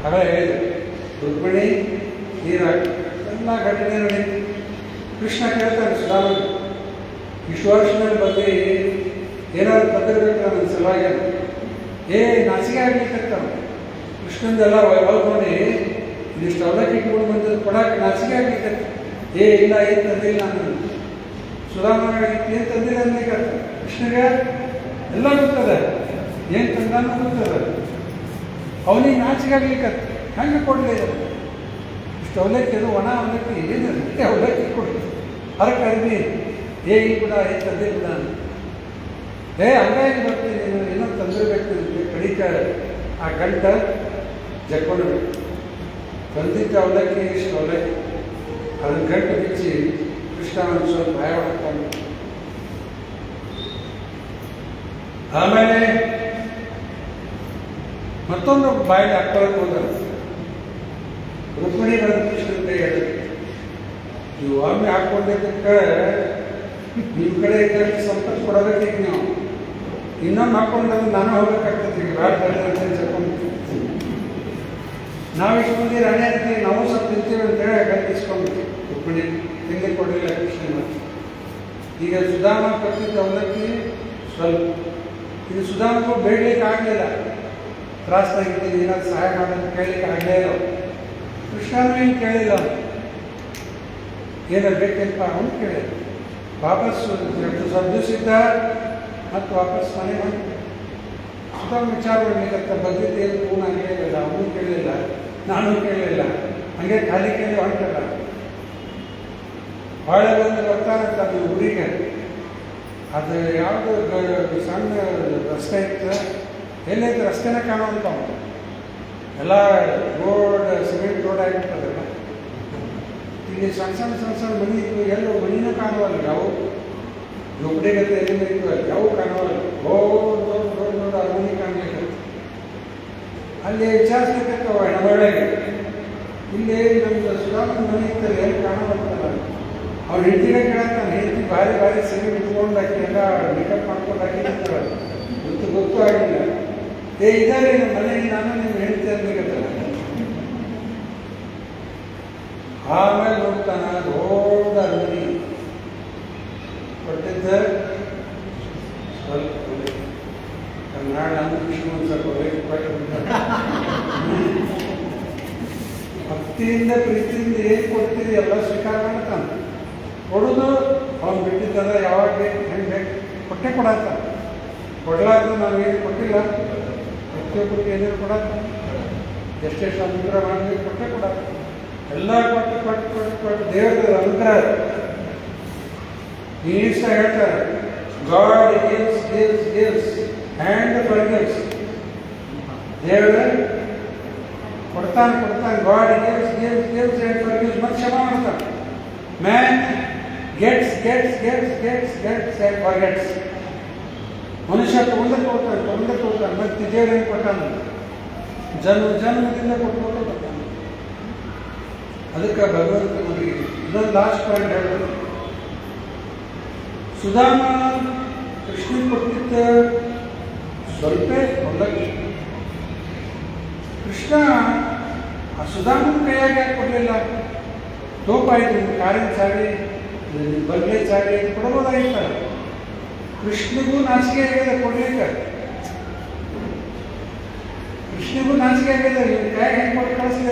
ಹಾಗೆ ಹೇಳಿದೆ, ರುಕ್ಮಿಣಿ ನೀರಾಗಿ ಎಲ್ಲ ಘಟನೆ ನಡೀತು. ಕೃಷ್ಣ ಕೇಳ್ತಾನೆ ಸುಧಾಮ, ಇಷ್ಟು ವರ್ಷದಲ್ಲಿ ಬಗ್ಗೆ ಏನಾದ್ರು ಬಂದಿರ್ಬೇಕು ನನ್ನ ಸಲುವಾಗಿ. ನಾಚಿಕೆ ಆಗ್ಲಿಕ್ಕಂತಾವ ಕೃಷ್ಣಂದೆಲ್ಲ ವೈಭವ ನೋಡಿ ಇದಿಷ್ಟು ಅವಲಕ್ಕಿ ಇಟ್ಕೊಂಡು ಬಂದದ್ದು ಕೊಡಕ್ಕೆ ನಾಚಿಕೆ ಆಗ್ಲಿಕ್ಕಂತ. ಇಲ್ಲ ಏನು ತಂದಿಲ್ಲ ನಾನು. ಸುಧಾಮ ಏನು ತಂದಿಲ್ಲ ಅನ್ಲಿಕ್ಕಂತ. ಕೃಷ್ಣಗೆ ಎಲ್ಲ ಗೊತ್ತದೆ, ಏನು ತಂದಾನು ಗೊತ್ತದ. ಅವನಿಗೆ ನಾಚಿಕೆ ಆಗ್ಲಿಕ್ಕಂತ ಹೆಂಗೆ ಕೊಡಲಿ ಇಷ್ಟು ಅವಲಕ್ಕಿ, ಅದು ಒಣ ಅವಲಕ್ಕಿ ಏನು ಅವಲಕ್ಕಿ ಕೊಡಿ ಅದಕ್ಕೆ ಅರ್ಬಿ ಈಗ ಕೂಡ ಏನು ತಂದಿಲ್ಲ ನಾನು. ಹಂಗಾಗಿ ಬರ್ತೀನಿ, ನೀನು ಏನೋ ತಂದಿರ್ಬೇಕು ನನಗೆ ಕಡಿಕ. ಆ ಗಂಟ ಜಕ್ಕೊಂಡ್ಬೇಕು, ತಂದಿದ್ದ ಅವಲಕ್ಕಿ ಇಷ್ಟು ಅವಲಕ್ಕಿ ಅದನ್ನ ಗಂಟು ಬಿಚ್ಚಿ ಕೃಷ್ಣ ಒಂದು ಸ್ವಲ್ಪ ಭಯ ಹೊಡ್ಕೊಂಡು ಆಮೇಲೆ ಮತ್ತೊಂದು ಬಾಯಿಗೆ ಹಾಕೊಳ್ಳೋಕೆ ಹೋದರು. ರುಕ್ಮಿಣಿ ಬಂದು ಕೃಷ್ಣನ ಕೈ ಹೇಳಿದ್ರು, ನೀವು ಒಮ್ಮೆ ಹಾಕ್ಕೊಂಡಿದ್ದಕ್ಕೆ ನಿಮ್ಮ ಕಡೆ ಇದ್ದಕ್ಕೆ ಸಂಪತ್ತು ಕೊಡಬೇಕೀಗ, ನೀವು ಇನ್ನೊಮ್ಮೆ ಹಾಕೊಂಡ್ರೆ ನಾನು ಹೋಗ್ಬೇಕಾಗ್ತದೆ. ಈಗ ರಾತ್ರಿ ನಾವು ಇಷ್ಟು ಮಂದಿ ರಾಣಿ ಆಗ್ತೀವಿ, ನಾವು ಸ್ವಲ್ಪ ತಿಂತೀವಿ ಅಂತೇಳಿ ಗಂಟಿಸ್ಕೊಂಡು ರುಕ್ಮಿಣಿ ತಿಂಡಿ ಕೊಡಲಿಲ್ಲ ಕೃಷ್ಣ. ಈಗ ಸುಧಾಮ ಕೊಟ್ಟಿದ್ದ ಅವಲಕ್ಕಿ ಸ್ವಲ್ಪ ಇದು ಸುಧಾಮಕ್ಕೂ ಬೇಡಲಿಕ್ಕೆ ಆಗಲಿಲ್ಲ. ತ್ರಾಸ್ತಾಗಿದ್ದೀನಿ, ಏನಾದ್ರು ಸಹಾಯ ಮಾಡೋದು ಕೇಳಲಿಕ್ಕೆ ಆಗಲೇ ಇಲ್ಲ. ಕೃಷ್ಣನೂ ಏನು ಕೇಳಿಲ್ಲ, ಏನಾರು ಬೇಕಪ್ಪ ಅವನು ಕೇಳಿಲ್ಲ. ವಾಪಸ್ಸು ಸಬ್ದಿಸಿದ್ದ ಮತ್ತು ವಾಪಸ್ ಮನೆ ಮಾಡಿ ಸುಧಾಮ ವಿಚಾರ ಮಾಡಲಿಕ್ಕಂತ ಬಂದಿದ್ದು ಏನು ಪೂರ್ಣ ಕೇಳಲಿಲ್ಲ, ಅವನು ಕೇಳಲಿಲ್ಲ, ನಾನು ಕೇಳಲಿಲ್ಲ. ಹಂಗೆ ಖಾಲಿ ಕೇಳಿ ಹೊಂಟಲ್ಲ. ಹೊಳೆ ಬಂದು ಬರ್ತಾರಂತ ಅದು ಊರಿಗೆ. ಅದು ಯಾವುದು ಸಣ್ಣ ರಸ್ತೆ ಇತ್ತು, ಎಲ್ಲೈತೆ ರಸ್ತೆನೇ ಕಾಣುವಂತ ಎಲ್ಲ ರೋಡ್ ಸಿಮೆಂಟ್ ರೋಡ್ ಆಗಿರ್ತದಲ್ಲ. ಇಲ್ಲಿ ಸಣ್ಣ ಸಣ್ಣ ಮನೆ ಇತ್ತು, ಎಲ್ಲೋ ಮನಿನೂ ಕಾಣುವಲ್ಲ, ಯಾವ ಝೊಂಪಡಿಗತ್ತೆ ಎಲ್ಲಿಂದ ಇತ್ತು ಅಲ್ಲಿ ಯಾವ ಕಾಣುವಲ್ಲ. ದೊಡ್ಡ ಅರಮನೆ ಕಾಣಲಿಕ್ಕೆ ಅಲ್ಲಿ ವಿಚಾರಿಸ್ಲಿಕ್ಕೆ ಹೆಣಬಳ್ಳಿಗೆ ಇಲ್ಲಿ ನಮ್ದು ಸುಧಾಮನ ಮನೆ ಇರ್ತಾರೆ, ಏನು ಕಾಣಬರ್ತಲ್ಲ. ಅವ್ರು ಹೆಂಡತಿಗೆ ಕೇಳತ್ತಾನೆ, ಹೆಂಡತಿ ಭಾರಿ ಭಾರಿ ಸೀರೆ ಇಟ್ಕೊಂಡು ಹಾಕಿ ಎಲ್ಲ ಮೇಕಪ್ ಮಾಡ್ಕೊಂಡು ಹಾಕಿರ್ತಾರೆ, ಗೊತ್ತೂ ಆಗಿಲ್ಲ. ಇದ್ದಾರೆ ನಮ್ಮ ಮನೆಗೆ, ನಾನು ನಿಮ್ಮ ಹೆಂಡತಿ ಅನ್ಬೇಕತ್ತಲ್ಲ. ಆಮೇಲೆ ನೋಡ್ತಾನ ದೊಡ್ಡ ಅರಮನೆ ಕೊಟ್ಟಿದ್ದ ಸ್ವಲ್ಪ ಕನ್ನಡ ಕೃಷ್ಣ ಒಂದು ಸ್ವಲ್ಪ ಭಕ್ತಿಯಿಂದ ಪ್ರೀತಿಯಿಂದ ಏನು ಕೊಡ್ತೀರಿ ಎಲ್ಲ ಸ್ವೀಕಾರ ಮಾಡ್ತಾನೆ. ಕೊಡೋದು ಅವ್ನು ಬಿಟ್ಟಿದ್ದಲ್ಲ, ಯಾವಾಗ ಬೇಕು ಹೆಂಗೆ ಬೇಕು ಕೊಟ್ಟೆ ಕೊಡತ್ತ. ಕೊಡ್ಲಾರ್ದು ನಾವು ಏನು ಕೊಟ್ಟಿಲ್ಲ, ಪ್ರತಿಯೊಬ್ಬರಿಗೆ ಏನೇನು ಕೊಡತ್ತ, ಎಷ್ಟೆಷ್ಟು ಅನುಗ್ರಹ ಮಾಡಬೇಕು ಕೊಟ್ಟೆ ಕೊಡತ್ತ. ಎಲ್ಲ ಕೊಟ್ಟು ಕೊಟ್ಟು ಕೊಟ್ಟು ಕೊಟ್ಟು ದೇವರ ಅನುಗ್ರಹ. ಇಂಗ್ಲೀಷ್ ಹೇಳ್ತಾರೆ, God gives gives gives and forgives. ದೇವರ ಕೊಡ್ತಾನೆ ಕೊಡ್ತಾನೆ, God gives gives gives and forgives, ಮತ್ತೆ ಕ್ಷಮ ಮಾಡ್ತಾನೆ. Man gets gets gets gets gets and forgets. ಮನುಷ್ಯ ತಗೊಂಡೇ ಮತ್ತೆ ದೇವರಿಗೆ ಕೊಟ್ಟಾನ, ಜನ್ಮದಿಂದ ಕೊಟ್ಕೊಂಡು ಬರ್ತಾನೆ. ಅದಕ್ಕೆ ಭಗವಂತ ನಮಗೆ ಇದೊಂದು ಲಾಸ್ಟ್ ಪಾಯಿಂಟ್ ಹೇಳ್ಬೋದು. ಸುಧಾಮ ಕೃಷ್ಣ ಕೊಟ್ಟಿದ್ದ ಸ್ವಲ್ಪ ಹೊಲಕ್ಕೆ ಕೃಷ್ಣ ಆ ಸುಧಾಮನ ಕೈಯಾಗಿ ಯಾಕೆ ಕೊಡಲಿಲ್ಲ? ತೋಪಾಯ್ತು, ನಿಮ್ಮ ಕಾರಿನ ಚಾವಿ, ನಿಮ್ಮ ಬಲ್ಲೆ ಚಾವಿ ಕೊಡಬಹುದಾಗಿತ್ತಲ್ಲ. ಕೃಷ್ಣಗೂ ನಾಚಿಕೆ ಆಗಿದೆ ಕೊಡ್ಲಿಕ್ಕೆ, ಕೃಷ್ಣಗೂ ನಾಚಿಕೆ ಆಗಿದೆ. ಇವ್ನ ಕೈ ಹೆಂಗೆ ಕೊಟ್ಟು ಕಳಿಸಿದ?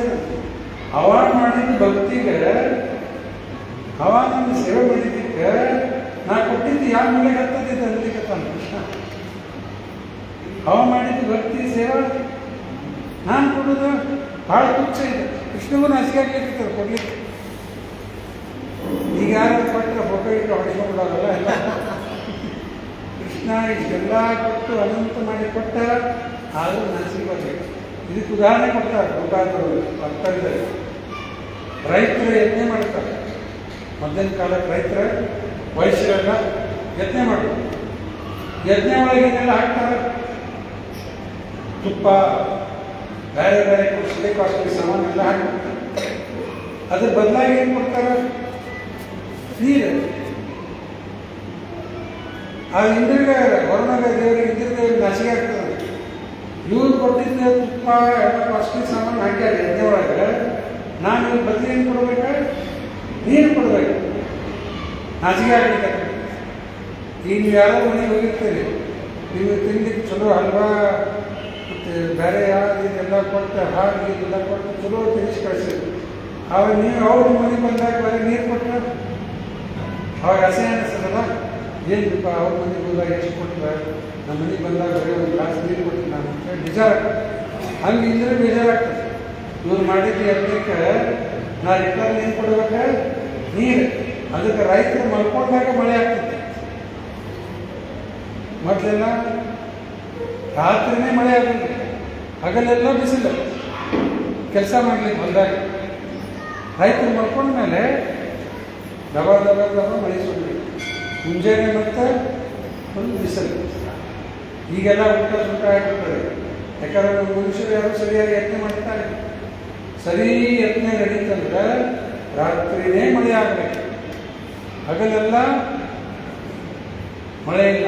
ಅವ ಮಾಡಿದ ಭಕ್ತಿಗೆ, ಅವ ನನ್ನ ಸೇವೆ ಮಾಡಿದ್ದಕ್ಕೆ ನಾ ಕೊಟ್ಟಿದ್ದು ಯಾವ ಮೂಲೆಗೆ ಹತ್ತದಿದ್ದ ಅಂದಿಕತ್ತಾನ ಕೃಷ್ಣ. ಅವ ಮಾಡಿದ ಭಕ್ತಿ ಸೇವೆ ನಾನು ಕೊಡೋದು ಭಾಳ ತುಚ್ಛ ಇದೆ. ಕೃಷ್ಣಗೂ ನಾಚಿಕೆ ಆಗ್ಲಿಕ್ಕೆ ಕೊಡ್ಲಿಕ್ಕೆ. ಈಗ ಯಾರು ಕೊಟ್ಟರೆ ಫೋಟೋ ಇಟ್ಟು ಹೊಡೆಸ್ಕೊಂಡ್ಬಿಡೋರಲ್ಲ ಎಲ್ಲ. ಕೃಷ್ಣ ಇಷ್ಟೆಲ್ಲ ಕೊಟ್ಟು ಅನಂತ ಮಾಡಿ ಕೊಟ್ಟ, ಆದರೂ ನಾಚಿಕೆ ಬರಬೇಕು. ಇದಕ್ಕೆ ಉದಾಹರಣೆ ಕೊಡ್ತಾರೆ ಗೋಪಾಲರು ಭಕ್ತರಿದ್ದಾರೆ. ರೈತರು ಯತ್ನೆ ಮಾಡ್ತಾರೆ. ಮೊದಲಿನ ಕಾಲಕ್ಕೆ ರೈತರ ವಯಸ್ಸರೆಲ್ಲ ಯತ್ನೆ ಮಾಡೋದು. ಯತ್ನೆ ಒಳಗೇನೆಲ್ಲ ಹಾಕ್ತಾರೆ, ತುಪ್ಪ, ಬೇರೆ ಬೇರೆ ಕಾಸ್ಟ್ಲಿ ಸಾಮಾನೆಲ್ಲ ಹಾಕ್ತಾರೆ. ಅದ್ರ ಬದಲಾಗಿ ಏನು ಕೊಡ್ತಾರೆ? ನೀರು. ಆ ಇಂದ್ರಿಗೆ ವರುಣಗ ದೇವರಿಗೆ ಇಂದ್ರದೇವರಿಗೆ ನಾಚಿಕೆ ಆಗ್ತದೆ. ಇವ್ರು ಕೊಟ್ಟಿದ್ದ ತುಪ್ಪ ಎಲ್ಲ ಕಾಸ್ಟ್ಲಿ ಸಾಮಾನು ಹಾಕ್ಯಾರ ಯಜ್ಞ ಒಳಗೆ. ನಾನು ಇವ್ರ ಬದಲು ಏನು ಕೊಡ್ಬೇಕು? ನೀರು ಕೊಡ್ಬೇಕು. ನಾಚಿಕೆ ಆಗ್ಲಿಕ್ಕೆ. ಈಗ ನೀವು ಯಾರೋ ಮನೆಗೆ ಹೋಗಿರ್ತೀರಿ, ನೀವು ತಿಂಡಿಗೆ ಚಲೋ ಹಲ್ವಾ ಮತ್ತು ಬೇರೆ ಯಾರು ಇದೆಲ್ಲ ಕೊಟ್ಟು ಹಾಲು ಇದೆಲ್ಲ ಕೊಟ್ಟು ಚಲೋ ತಿನ್ನಿಸಿ ಕಳಿಸಿದ್ರು. ಅವಾಗ ನೀವು ಅವ್ರ ಮನೆಗೆ ಬಂದಾಗ ಬರೀ ನೀರು ಕೊಟ್ಟರೆ ಅವಾಗ ಅಸಹ್ಯ ಅನಿಸ್ತದಲ್ಲ. ಏನಪ್ಪ ಅವ್ರ ಮನೆಗೆ ಹೋದಾಗ ಎಷ್ಟು ಕೊಟ್ಟರೆ, ನಮ್ಮ ಮನೆಗೆ ಬಂದಾಗ ಬರೀ ಒಂದು ಗ್ಲಾಸ್ ನೀರು ಕೊಟ್ಟು ನಾನು ಅಂತೇಳಿ ಬೇಜಾರಾಗ್ತದೆ. ಹಂಗೆ ಇದ್ರೆ ಬೇಜಾರಾಗ್ತದೆ. ಇವ್ರು ಮಾಡಿದ್ದು ಯಜ್ಞಕ್ಕೆ ನಾ ರಿಟರ್ನ್ ಏನು ಕೊಡ್ಬೇಕು? ನೀರು. ಅದಕ್ಕೆ ರೈತರು ಮಲ್ಕೊಂಡಾಗ ಮಳೆ ಆಗ್ತದೆ. ಮೊದಲೆಲ್ಲ ರಾತ್ರಿನೇ ಮಳೆ ಆಗುತ್ತೆ, ಹಗಲೆಲ್ಲ ಬಿಸಿಲು ಕೆಲಸ ಮಾಡ್ಲಿಕ್ಕೆ ಹೊಲದಾಗ. ರೈತರು ಮಲ್ಕೊಂಡ ಮೇಲೆ ದಬ ದಬ ದಬ ಮಳೆ ಸುಳ್ಳಿ, ಮುಂಜಾನೆ ಮತ್ತೆ ಫುಲ್ ಬಿಸಿಲು. ಈಗೆಲ್ಲ ಊಟ ಆಗಿರ್ತದೆ. ಯಾಕಂದ್ರೆ ನಮ್ಮ ಮನುಷ್ಯರು ಯಾರು ಸರಿಯಾಗಿ ಯತ್ನೆ ಮಾಡ್ತಾರೆ. ಸರಿ ಯತ್ನೆ ನಡೀತಂದ್ರೆ ರಾತ್ರಿನೇ ಮಳೆ ಆಗಬೇಕು, ಹಗಲೆಲ್ಲ ಮಳೆ ಇಲ್ಲ,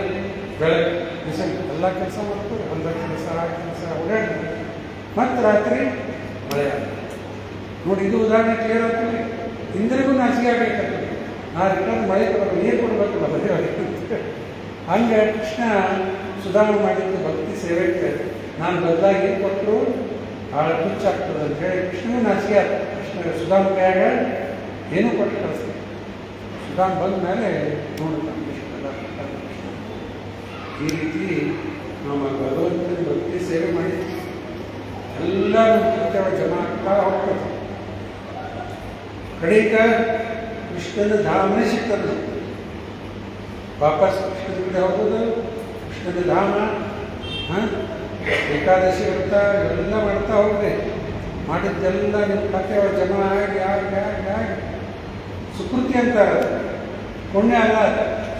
ಬೆಳಗ್ಗೆ ಬಿಸಿಲು. ಎಲ್ಲ ಕೆಲಸ ಮಾಡ್ತಾರೆ, ಹೊಲದ ಕೆಲಸ, ಆ ಕೆಲಸ ಓಡಾಡ್ತಾರೆ, ಮತ್ತು ರಾತ್ರಿ ಮಳೆ ಆಗುತ್ತೆ. ನೋಡಿ, ಇದು ಉದಾಹರಣೆ ಕ್ಲಿಯರ್ ಆಗ್ತದೆ. ಇಂದ್ರಿಗೂ ನಾಚಿಕೆ ಆಗಬೇಕಾಗ್ತದೆ. ನಾ ರಿಟರ್ನ್ ಮಳೆ ಕೊಡಬೇಕು, ನೀರು ಕೊಡಬೇಕಲ್ಲ ಬರೀ ಅದಕ್ಕೆ. ಹಂಗೆ ಕೃಷ್ಣ ಸುಧಾಮ ಮಾಡಿದ್ದು ಭಕ್ತಿ ಸೇವೆಗೆ ನಾನು ಬದಲಾಗಿ ಏನು ಕೊಟ್ಟರು ಭಾಳ ತುಚ್ಚಾಗ್ತದೆ ಅಂತ ಹೇಳಿ ಕೃಷ್ಣಗೂ ನಾಚಿಕೆ ಆಗ್ತದೆ. ಕೃಷ್ಣ ಸುಧಾಮ ಕೈಯಾಗ ಏನೂ ಕೊಟ್ಟು ಕಳಿಸ್ತಾರೆ. ಸುಧಾಮ ಬಂದ ಮೇಲೆ ನೋಡ್ತಾನೆ ಕೃಷ್ಣೆಲ್ಲ ಕೃಷ್ಣ. ಈ ರೀತಿ ನಮ್ಮ ಭಗವಂತನ ಭಕ್ತಿ ಸೇವೆ ಮಾಡಿ ಎಲ್ಲ ನಮ್ಮ ಕರ್ತವ್ಯ ಜಮ ಆಗ್ತಾ ಹೋಗ್ತದೆ. ಕಡೆಗ ಕೃಷ್ಣನ ಧಾಮನೇ ಸಿಗ್ತದೆ. ವಾಪಸ್ ಕೃಷ್ಣನ ಕಡೆ ಹೋಗೋದು, ಕೃಷ್ಣನ ಧಾಮ. ಏಕಾದಶಿ ವ್ರತ ಎಲ್ಲ ಮಾಡ್ತಾ ಹೋಗ್ರಿ. ಮಾಡಿದ್ದೆಲ್ಲ ನಿಮ್ಮ ಕರ್ತವ್ಯ ಜಮ ಆಗಿ ಆಗಿ ಆಗಿ ಆಗಿ ಸುಕೃತಿ ಅಂತಾರೆ. ಪುಣ್ಯ ಅಲ್ಲ,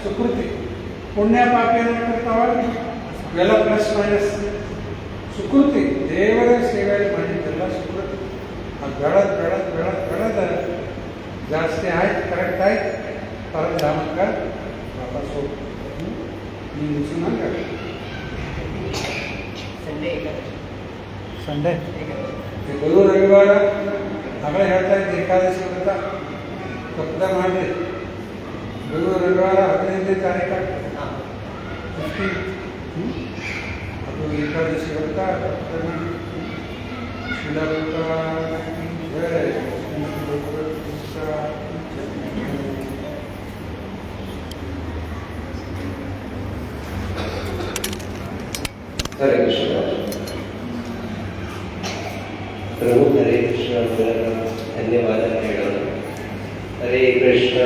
ಸುಕೃತಿ. ಪುಣ್ಯ ಪಾಪ ಏನು ಮಾಡ್ತಿರ್ತಾವ ಎಲ್ಲ ಪ್ಲಸ್ ಮೈನಸ್. ಸುಕೃತಿ ದೇವರ ಸೇವೆಯಲ್ಲಿ ಮಾಡಿದ್ದೆಲ್ಲ ಸುಕೃತಿ. ಅದು ಬೆಳೆದು ಬೆಳೆದು ಬೆಳೆದು ಬೆಳೆದ ಜಾಸ್ತಿ ಆಯ್ತು, ಕರೆಕ್ಟ್ ಆಯ್ತು, ಪರಧಾಮಕ್ಕೆ ವಾಪಸ್ ಹೋಗ್ತು. ನೀವು ಸುಮ್ಮನೆ ಸಂಡೇ ಗುರು ರವಿವಾರ ಆಗಲೇ ಹೇಳ್ತಾ ಇದ್ದೆ ಏಕಾದಶಿ ವ್ರತ ತಪ್ಪದ ಮಾಡಿ. ಗುರು ರವಿವಾರ 15ನೇ ತಾರೀಕು 15 ಅದು ಏಕಾದಶಿ ವ್ರತ ತಪ್ಪದ ಮಾಡಿ. ಶಿಲಾವ್ರತ ಬೇರೆ हरे कृष्ण प्रभु हरे कृष्ण धन्यवाद ಹೇಳೋಣ. हरे कृष्ण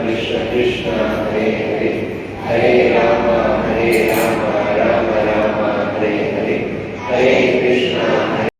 कृष्ण कृष्ण हरे हरे, हरे राम राम राम हरे हरे, हरे कृष्ण